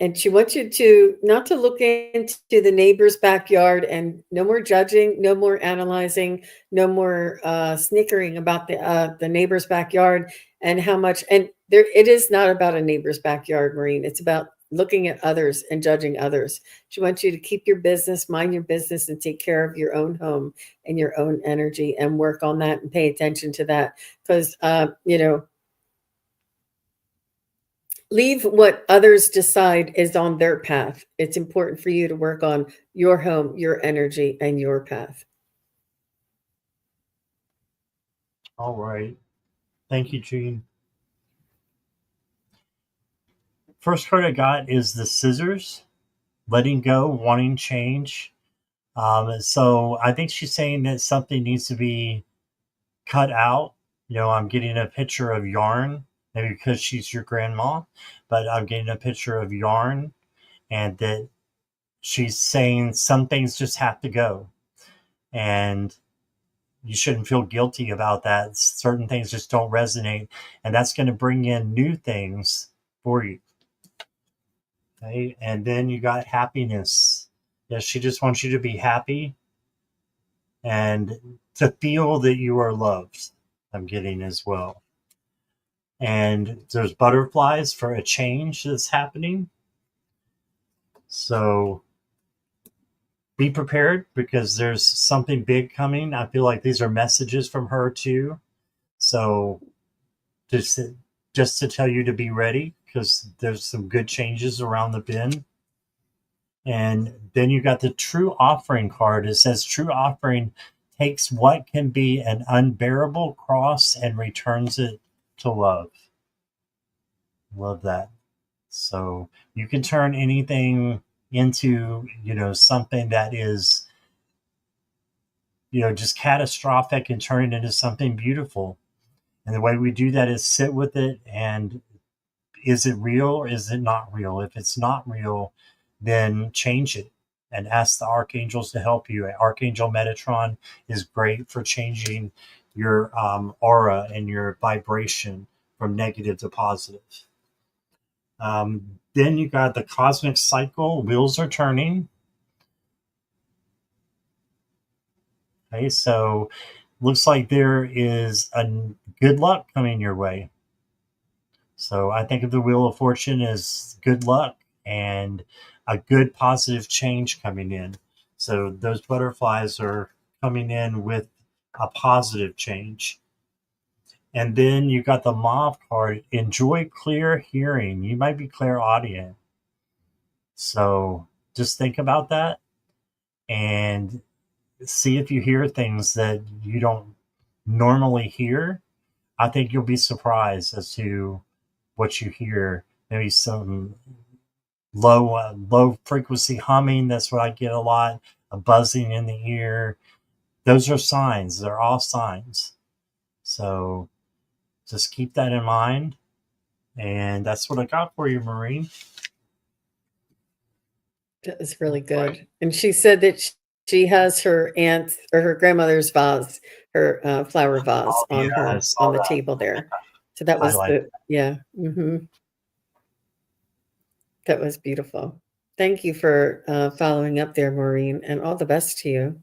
and she wants you to not to look into the neighbor's backyard, and no more judging, no more analyzing, no more snickering about the neighbor's backyard and how much. And there, it is not about a neighbor's backyard, Maureen. It's about looking at others and judging others. She wants you to keep your business, mind your business, and take care of your own home and your own energy, and work on that and pay attention to that, because leave what others decide is on their path. It's important for you to work on your home, your energy, and your path.
All right. Thank you, Gene. First card I got is the Scissors, letting go, wanting change. So I think she's saying that something needs to be cut out. I'm getting a picture of yarn, maybe because she's your grandma, but I'm getting a picture of yarn, and that she's saying some things just have to go. And you shouldn't feel guilty about that. Certain things just don't resonate, and that's going to bring in new things for you. Okay? And then you got happiness. Yeah, she just wants you to be happy and to feel that you are loved. I'm getting as well. And there's butterflies for a change that's happening. So be prepared, because there's something big coming. I feel like these are messages from her too. So just to tell you to be ready, because there's some good changes around the bend. And then you got the true offering card. It says true offering takes what can be an unbearable cross and returns it to love. Love that. So you can turn anything into, something that is, just catastrophic, and turn it into something beautiful. And the way we do that is sit with it, and is it real or is it not real? If it's not real, then change it and ask the archangels to help you. Archangel Metatron is great for changing your aura and your vibration from negative to positive. Then you got the cosmic cycle. Wheels are turning. Okay, so looks like there is a good luck coming your way. So I think of the Wheel of Fortune as good luck and a good positive change coming in. So those butterflies are coming in with a positive change. And then you got the Mauve card. Enjoy clear hearing. You might be clairaudient. So just think about that and see if you hear things that you don't normally hear. I think you'll be surprised as to what you hear. Maybe some low frequency humming. That's what I get a lot. A buzzing in the ear. Those are signs. They're all signs. So just keep that in mind. And that's what I got for you, Maureen.
That was really good. And she said that she has her aunt's or her grandmother's vase, her flower vase
Oh, yeah, I
on
saw
the
that.
table there. So that
I
was
like
the yeah. That was beautiful. Thank you for following up there, Maureen, and all the best to you.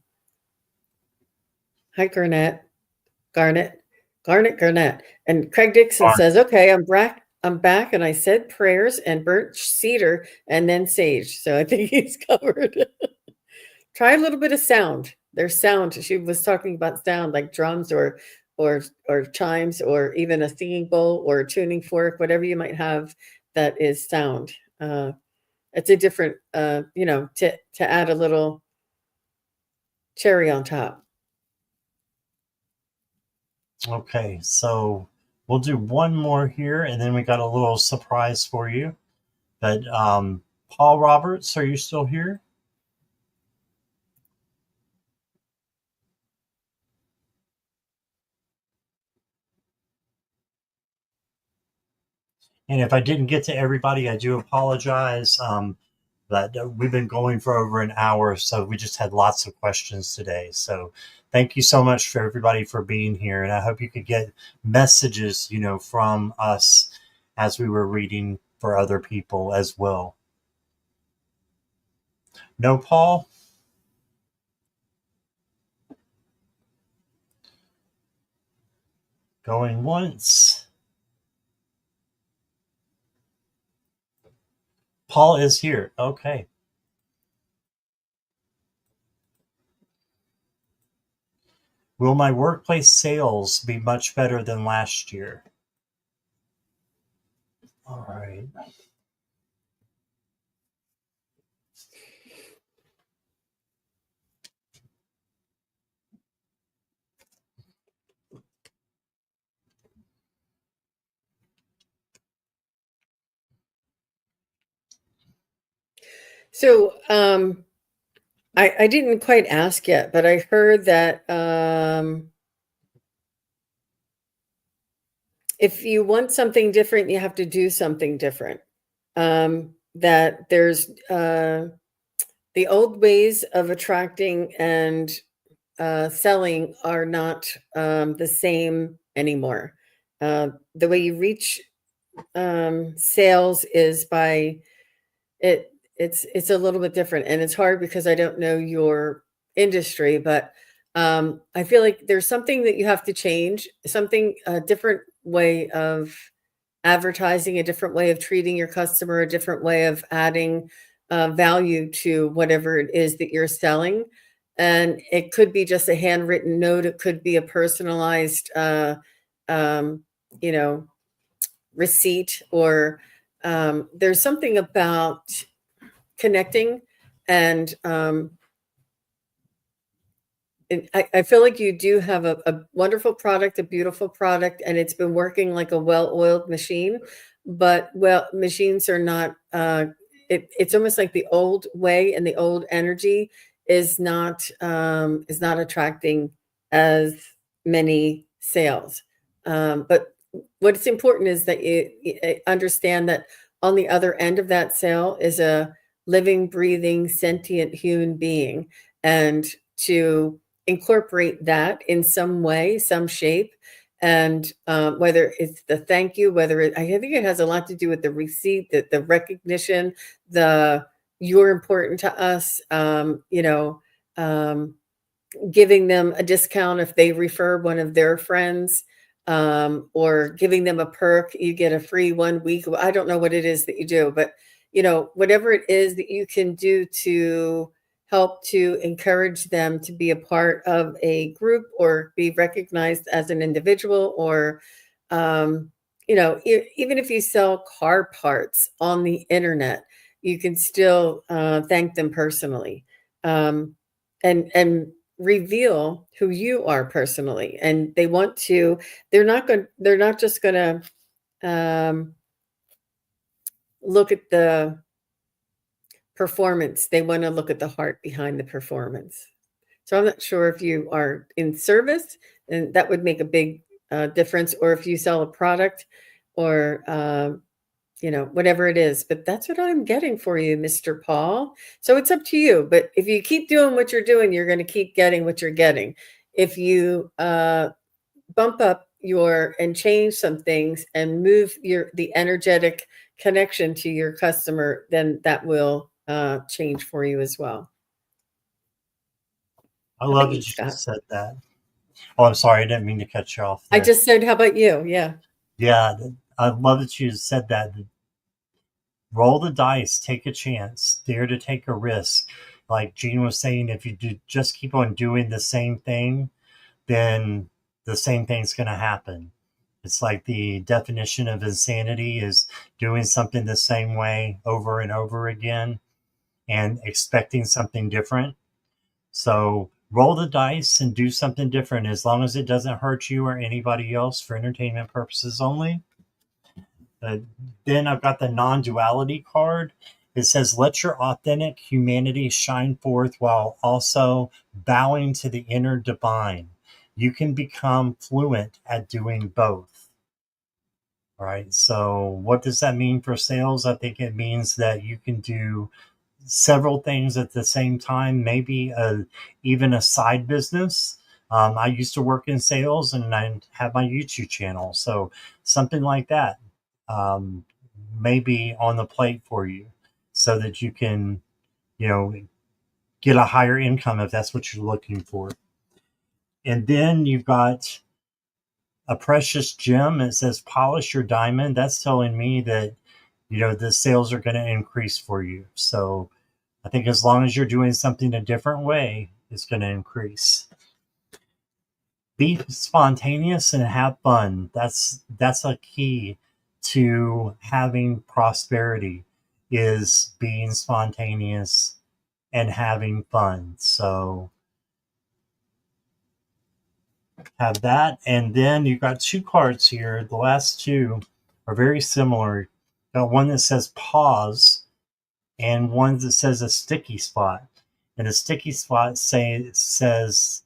Hi, Garnet, Garnet. And Craig Dixon
it.
says, "Okay, I'm back, and I said prayers and burnt cedar and then sage." So I think he's covered. Try a little bit of sound. There's sound. She was talking about sound like drums or chimes or even a singing bowl or a tuning fork, whatever you might have that is sound. It's a different, to add a little cherry on top.
Okay, so we'll do one more here, and then we got a little surprise for you. But Paul Roberts, are you still here? And if I didn't get to everybody, I do apologize. But we've been going for over an hour, so we just had lots of questions today. So thank you so much for everybody for being here, and I hope you could get messages, from us as we were reading for other people as well. No, Paul? Going once. Paul is here. Okay. Will my workplace sales be much better than last year? All right.
So I didn't quite ask yet, but I heard that if you want something different, you have to do something different. That there's the old ways of attracting and selling are not the same anymore. The way you reach sales is by it's a little bit different, and it's hard because I don't know your industry, but I feel like there's something that you have to change, something a different way of advertising, a different way of treating your customer, a different way of adding value to whatever it is that you're selling. And it could be just a handwritten note, it could be a personalized, um, you know, receipt, or there's something about connecting and I feel like you do have a wonderful product, a beautiful product, and it's been working like a well-oiled machine. But machines are not. It's almost like the old way and the old energy is not attracting as many sales. But what's important is that you understand that on the other end of that sale is a living, breathing, sentient human being, and to incorporate that in some way, some shape. And whether it's the thank you, I think it has a lot to do with the receipt, the recognition, the you're important to us, um, giving them a discount if they refer one of their friends, or giving them a perk. You get a free 1 week. I don't know what it is that you do, but whatever it is that you can do to help to encourage them to be a part of a group or be recognized as an individual, or even if you sell car parts on the internet, you can still thank them personally, and reveal who you are personally. And they're not just going to look at the performance. They want to look at the heart behind the performance. So I'm not sure if you are in service, and that would make a big difference, or if you sell a product, or whatever it is. But that's what I'm getting for you, Mr. Paul. So it's up to you. But if you keep doing what you're doing, you're going to keep getting what you're getting. If you bump up and change some things and move the energetic connection to your customer, then that will change for you as well.
I
How
love
about
that
you,
you
Scott?
just said that. Oh, I'm sorry. I didn't mean to cut you off
I
there.
just said, how about you? Yeah.
Yeah, I love that you said that. Roll the dice, take a chance, dare to take a risk. Like Gene was saying, if you just keep on doing the same thing, then the same thing's going to happen. It's like the definition of insanity is doing something the same way over and over again and expecting something different. So roll the dice and do something different as long as it doesn't hurt you or anybody else for entertainment purposes only. Uh, then I've got the non duality card. It says, let your authentic humanity shine forth while also bowing to the inner divine. You can become fluent at doing both. All right. So, what does that mean for sales? I think it means that you can do several things at the same time, maybe even a side business. I used to work in sales and I have my YouTube channel. So something like that um, may be on the plate for you so that you can, you know, get a higher income if that's what you're looking for. And then you've got a precious gem. It says polish your diamond. That's telling me that, the sales are going to increase for you. So I think as long as you're doing something a different way, it's going to increase. Be spontaneous and have fun. That's a key to having prosperity, is being spontaneous and having fun. So have that. And then you've got two cards here. The last two are very similar. Got one that says pause and one that says a sticky spot. And the sticky spot says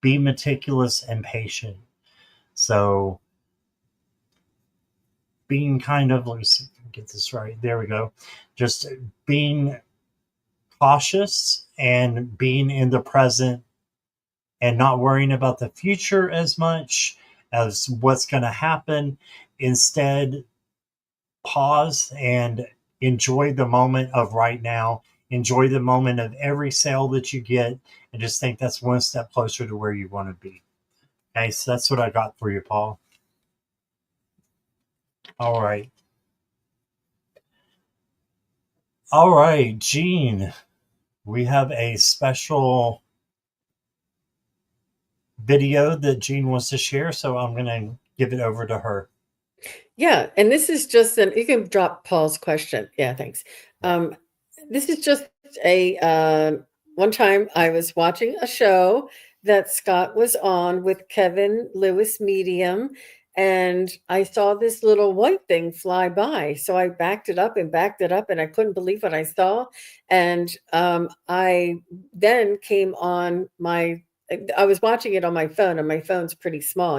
be meticulous and patient. So being kind of, let me see if I can get this right. There we go. Just being cautious and being in the present and not worrying about the future as much as what's going to happen. Instead, pause and enjoy the moment of right now. Enjoy the moment of every sale that you get, and just think that's one step closer to where you want to be. Okay, so that's what I got for you, Paul. All right. All right, Jean, we have a special video that Jean wants to share, so I'm going to give it over to her.
Yeah, and this is just you can drop Paul's question. Yeah, thanks. This is just a one time I was watching a show that Scott was on with Kevin Lewis Medium, and I saw this little white thing fly by. So I backed it up and backed it up, and I couldn't believe what I saw. And I then came on I was watching it on my phone, and my phone's pretty small,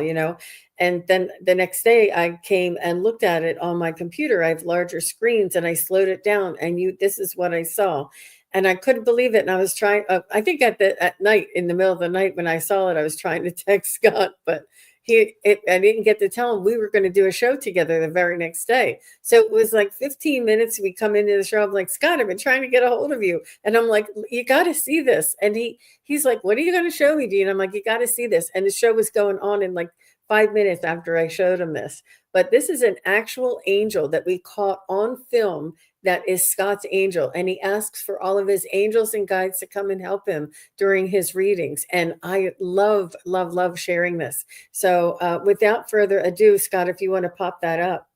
and then the next day I came and looked at it on my computer. I have larger screens, and I slowed it down, and this is what I saw. And I couldn't believe it. And I was trying, I think at night, in the middle of the night when I saw it, I was trying to text Scott, but I didn't get to tell him we were going to do a show together the very next day. So it was like 15 minutes. We come into the show. I'm like, Scott, I've been trying to get a hold of you. And I'm like, you got to see this. And he's like, what are you going to show me, Dean? I'm like, you got to see this. And the show was going on in like 5 minutes after I showed him this. But this is an actual angel that we caught on film that is Scott's angel. And he asks for all of his angels and guides to come and help him during his readings. And I love, love, love sharing this. So without further ado, Scott, if you want to pop that up.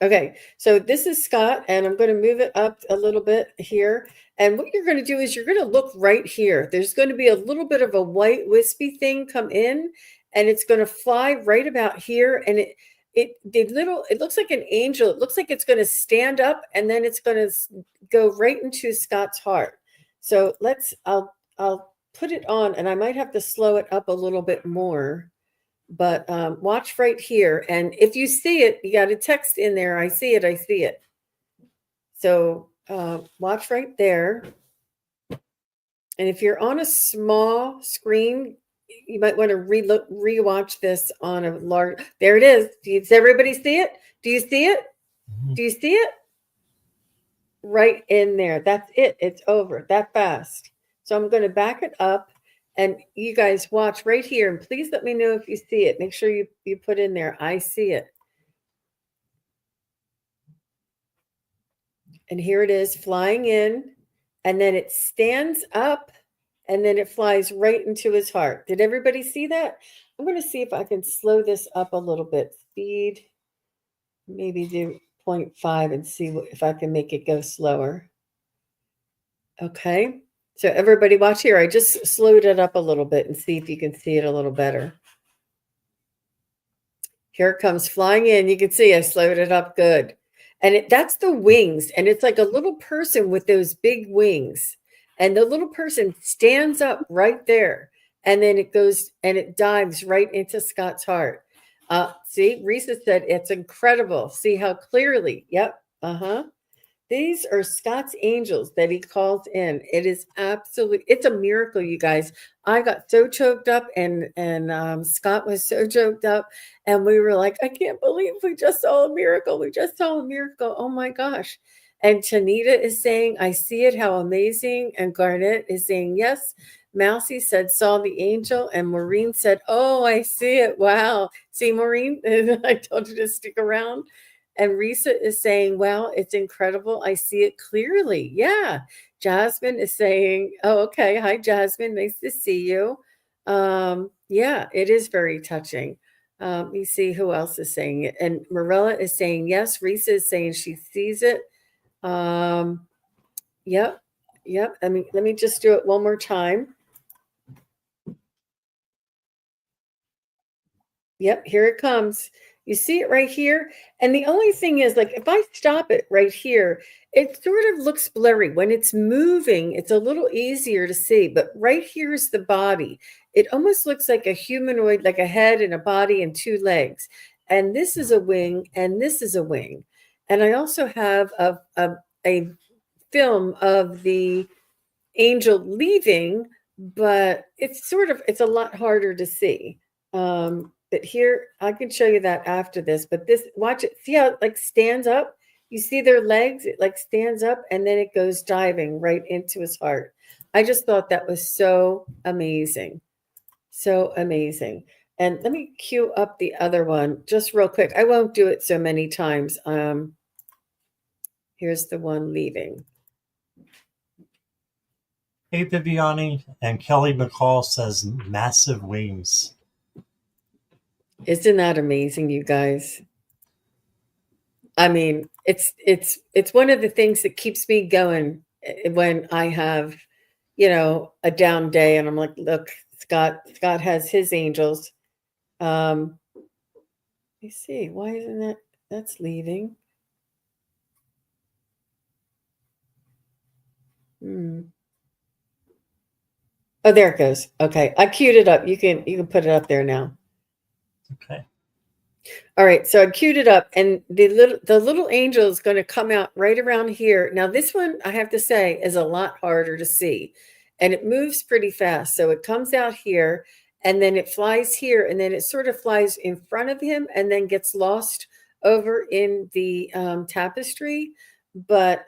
Okay, so this is Scott, and I'm going to move it up a little bit here. And what you're going to do is you're going to look right here. There's going to be a little bit of a white wispy thing come in, and it's going to fly right about here. And it looks like an angel. It looks like it's going to stand up and then it's going to go right into Scott's heart. So I'll put it on, and I might have to slow it up a little bit more, but watch right here. And if you see it, you got a text in there. I see it. I see it. So watch right there. And if you're on a small screen, you might want to rewatch this on a large. There it is. Does everybody see it? Do you see it? Do you see it? Right in there. That's it. It's over that fast. So I'm going to back it up, and you guys watch right here. And please let me know if you see it. Make sure you put in there, I see it. And here it is flying in, and then it stands up, and then it flies right into his heart. Did everybody see that? I'm going to see if I can slow this up a little bit. Speed, maybe do 0.5 and see if I can make it go slower. Okay. So everybody watch here. I just slowed it up a little bit and see if you can see it a little better. Here it comes flying in. You can see I slowed it up good. And that's the wings. And it's like a little person with those big wings. And the little person stands up right there. And then it goes and it dives right into Scott's heart. See, Risa said it's incredible. See how clearly. Yep. These are Scott's angels that he calls in. It is it's a miracle, you guys. I got so choked up, and Scott was so choked up, and we were like, I can't believe we just saw a miracle. We just saw a miracle. Oh my gosh. And Tanita is saying, I see it, how amazing. And Garnett is saying, yes. Mousy said, saw the angel. And Maureen said, oh, I see it. Wow. See, Maureen, I told you to stick around. And Risa is saying, wow, it's incredible. I see it clearly. Yeah. Jasmine is saying, oh, okay. Hi, Jasmine. Nice to see you. Yeah, it is very touching. Let me see who else is saying it. And Marilla is saying, yes. Risa is saying she sees it. Yep. Yep. I mean, let me just do it one more time. Yep. Here it comes. You see it right here? And the only thing is, like, if I stop it right here, it sort of looks blurry. When it's moving, it's a little easier to see. But right here is the body. It almost looks like a humanoid, like a head and a body and two legs. And this is a wing, and this is a wing. And I also have a film of the angel leaving, but it's a lot harder to see. But here, I can show you that after this, but watch it. See how it like stands up? You see their legs? It like stands up and then it goes diving right into his heart. I just thought that was so amazing. So amazing. And let me cue up the other one just real quick. I won't do it so many times. Here's the one leaving.
Hey, Viviani, and Kelly McCall says massive wings.
Isn't that amazing, you guys? I mean, it's one of the things that keeps me going when I have, a down day, and I'm like, look, Scott has his angels. Let me see, why isn't that's leaving? Oh, there it goes. Okay, I queued it up. You can put it up there now.
Okay.
All right, so I queued it up, and the little angel is going to come out right around here. Now, this one, I have to say, is a lot harder to see, and it moves pretty fast. So it comes out here, and then it flies here, and then it sort of flies in front of him, and then gets lost over in the tapestry. But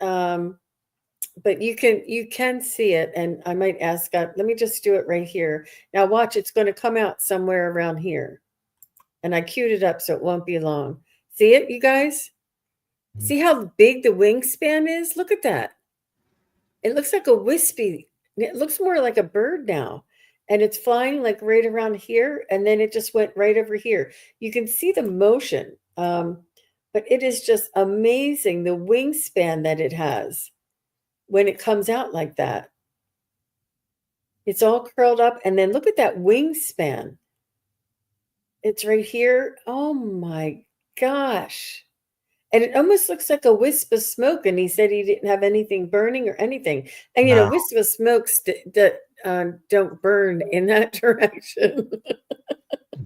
you can see it, and I might ask Scott. Let me just do it right here. Now, watch. It's going to come out somewhere around here. And I queued it up so it won't be long. See it, you guys? See how big the wingspan is? Look at that. It looks like a wispy. It looks more like a bird now. And it's flying like right around here. And then it just went right over here. You can see the motion. But it is just amazing, the wingspan that it has when it comes out like that. It's all curled up. And then look at that wingspan. It's right here. Oh my gosh. And it almost looks like a wisp of smoke. And he said he didn't have anything burning or anything. And
No,
wisp of smokes that don't burn in that direction.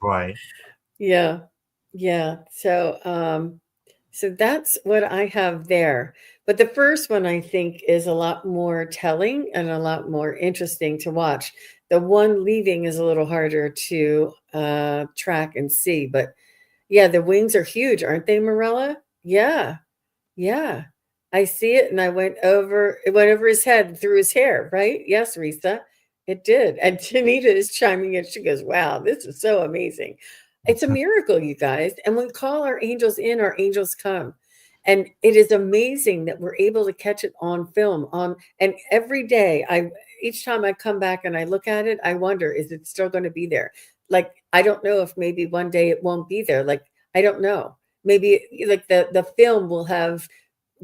right.
Yeah. Yeah. So that's what I have there. But the first one I think is a lot more telling and a lot more interesting to watch. The one leaving is a little harder to track and see, but yeah, the wings are huge, aren't they, Morella? Yeah. Yeah. I see it, and it went over his head through his hair, right? Yes, Risa, it did. And Janita is chiming in. She goes, wow, this is so amazing. It's a miracle, you guys. And when we call our angels in, our angels come. And it is amazing that we're able to catch it on film. And every day each time I come back and I look at it, I wonder, is it still going to be there? Like, I don't know if maybe one day it won't be there. Like, I don't know. Maybe like the film will have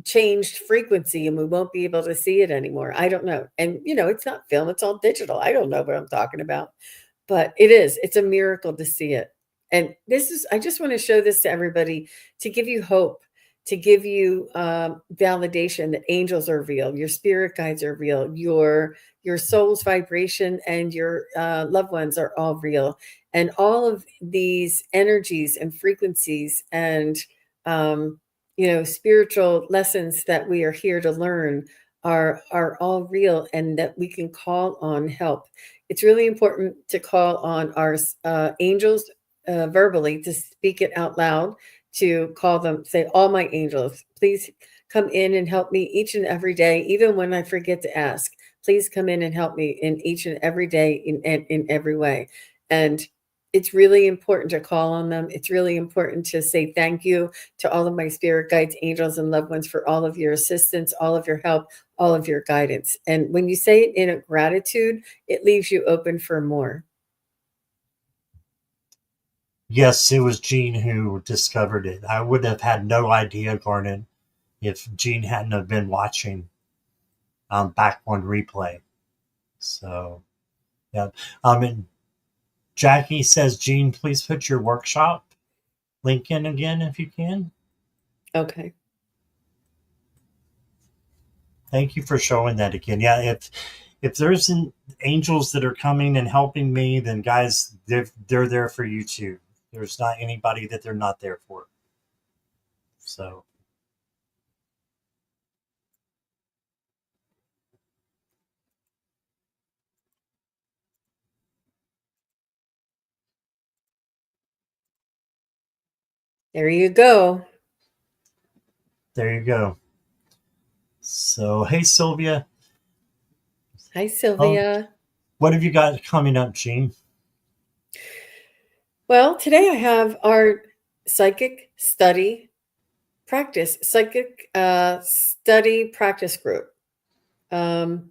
changed frequency and we won't be able to see it anymore. I don't know. And it's not film, it's all digital. I don't know what I'm talking about. But it's a miracle to see it. And I just want to show this to everybody to give you hope, to give you validation that angels are real, your spirit guides are real, your soul's vibration and your loved ones are all real. And all of these energies and frequencies and spiritual lessons that we are here to learn are all real, and that we can call on help. It's really important to call on our angels verbally, to speak it out loud, to call them, say, all my angels, please come in and help me each and every day, even when I forget to ask. Please come in and help me in each and every day in every way. And it's really important to call on them. It's really important to say thank you to all of my spirit guides, angels, and loved ones for all of your assistance, all of your help, all of your guidance. And when you say it in a gratitude, it leaves you open for more.
Yes, it was Gene who discovered it. I would have had no idea, Garnet, if Gene hadn't have been watching back one replay. So, yeah. And Jackie says, Gene, please put your workshop link in again if you can.
Okay.
Thank you for showing that again. Yeah, if there's angels that are coming and helping me, then guys, they're there for you too. There's not anybody that they're not there for. So
There you go.
there you go. So hey, Sylvia.
Hi,
Oh,
Sylvia.
what have you got coming up, Gene?
Well, today I have our psychic study practice group.
Mhm.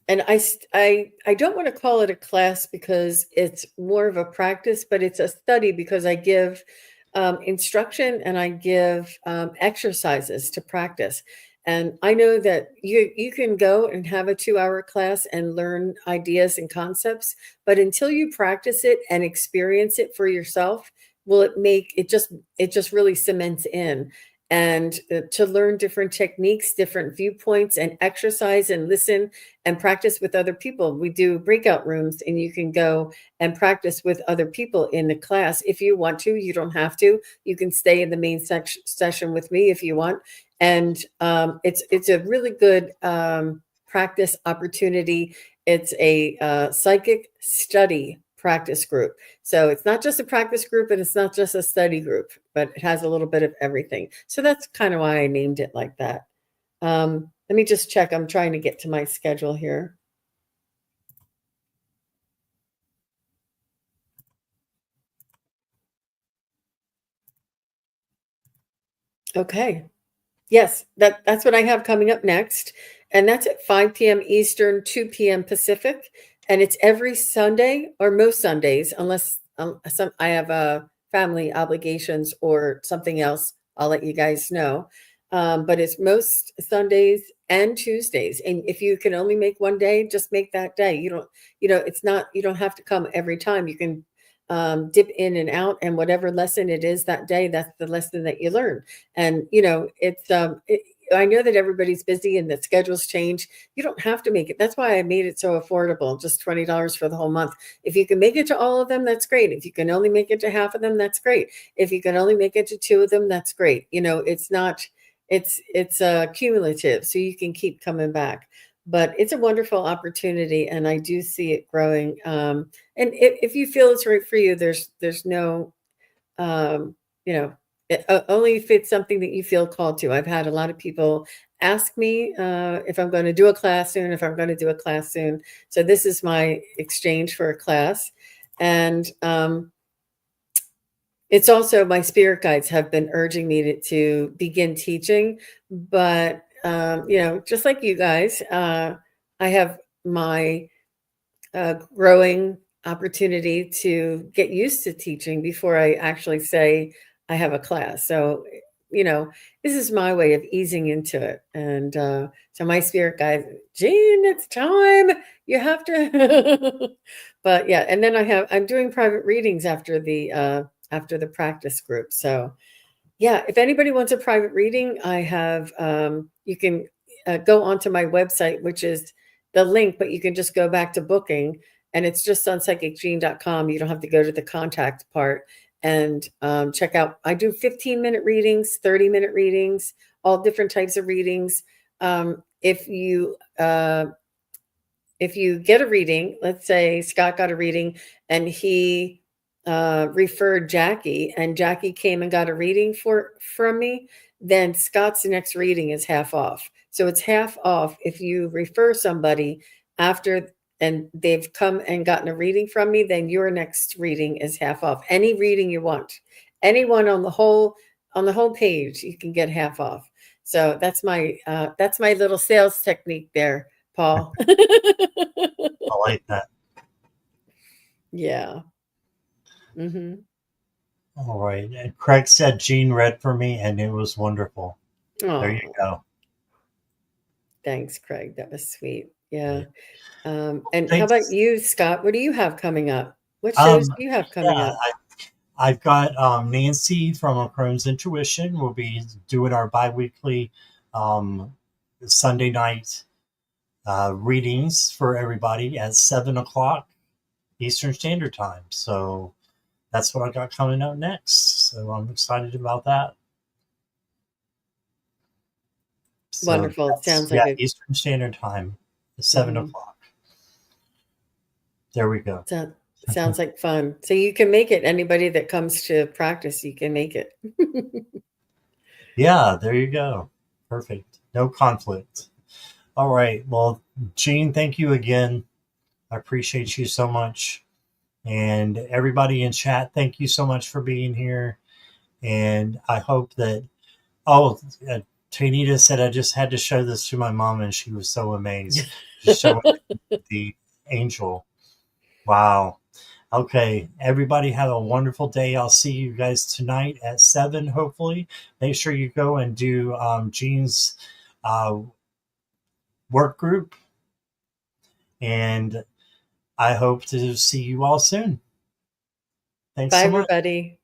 And I don't want to call it a class because it's more of a practice, but it's a study because I give instruction and I give exercises to practice. And I know that you can go and have a 2-hour class and learn ideas and concepts, but until you practice it and experience it for yourself, will it make it just really cements in. And to learn different techniques, different viewpoints, and exercise and listen and practice with other people. We do breakout rooms, and you can go and practice with other people in the class if you want to. You don't have to. You can stay in the main session with me if you want. And it's a really good practice opportunity. It's a psychic study practice group. So it's not just a practice group and it's not just a study group, but it has a little bit of everything. So that's kind of why I named it like that. Let me just check. I'm trying to get to my schedule here. Okay. Yes, that's what I have coming up next. And that's at 5 p.m. Eastern, 2 p.m. Pacific. And it's every Sunday or most Sundays, unless I have family obligations or something else. I'll let you guys know. But it's most Sundays and Tuesdays. And if you can only make one day, just make that day. It's not, you don't have to come every time. You can dip in and out, and whatever lesson it is that day, that's the lesson that you learn. And I know that everybody's busy and the schedules change. You don't have to make it. That's why I made it so affordable, just $20 for the whole month. If you can make it to all of them, that's great. If you can only make it to half of them, that's great. If you can only make it to two of them, that's great. It's not, it's cumulative, so you can keep coming back. But it's a wonderful opportunity, and I do see it growing. And if you feel it's right for you, there's no, um, you know, only if it's something that you feel called to. I've had a lot of people ask me if I'm going to do a class soon, if I'm going to do a class soon. So this is my exchange for a class. And it's also, my spirit guides have been urging me to begin teaching. But, just like you guys, I have my growing opportunity to get used to teaching before I actually say I have a class. So, this is my way of easing into it. And so my spirit guide, Jean, it's time. You have to. But yeah, and then I'm doing private readings after the practice group. So yeah, if anybody wants a private reading, I have, you can go onto my website, which is the link, but you can just go back to booking, and it's just on psychicgene.com. You don't have to go to the contact part, and check out. I do 15-minute readings, 30-minute readings, all different types of readings. If you get a reading, let's say Scott got a reading and he referred Jackie, and Jackie came and got a reading from me, then Scott's next reading is half off. So it's half off if you refer somebody after and they've come and gotten a reading from me, then your next reading is half off. Any reading you want, anyone on the whole page, you can get half off. So that's my little sales technique there, Paul.
I like that.
Yeah. Mm-hmm.
All right. And Craig said Jean read for me, and it was wonderful. There you
Oh,
go.
thanks, Craig. That was sweet. Yeah.
Yeah.
And how about
Thanks.
you, Scott? What do you have coming up? What shows
Um,
do you have
yeah,
coming up?
I've got Nancy from Crohn's Intuition. We'll be doing our biweekly um, Sunday night readings for everybody at 7 o'clock Eastern Standard Time. So that's what I got coming up next. So I'm excited about that. So
Wonderful. It
that's,
sounds
yeah,
like a
Eastern Standard Time, seven
mhm.
o'clock. There we go.
Sounds like fun. So you can make it. Anybody that comes to practice, you can make it.
Yeah, there you go. Perfect. No conflict. All right. Well, Gene, thank you again. I appreciate you so much. And everybody in chat, thank you so much for being here. And I hope that, oh, Tanita said I just had to show this to my mom, and she was so amazed. Just showing the angel. Wow. Okay, everybody have a wonderful day. I'll see you guys tonight at 7, hopefully. Make sure you go and do Gene's uh, work group, and I hope to see you all soon. Thanks
Bye,
so much.
everybody.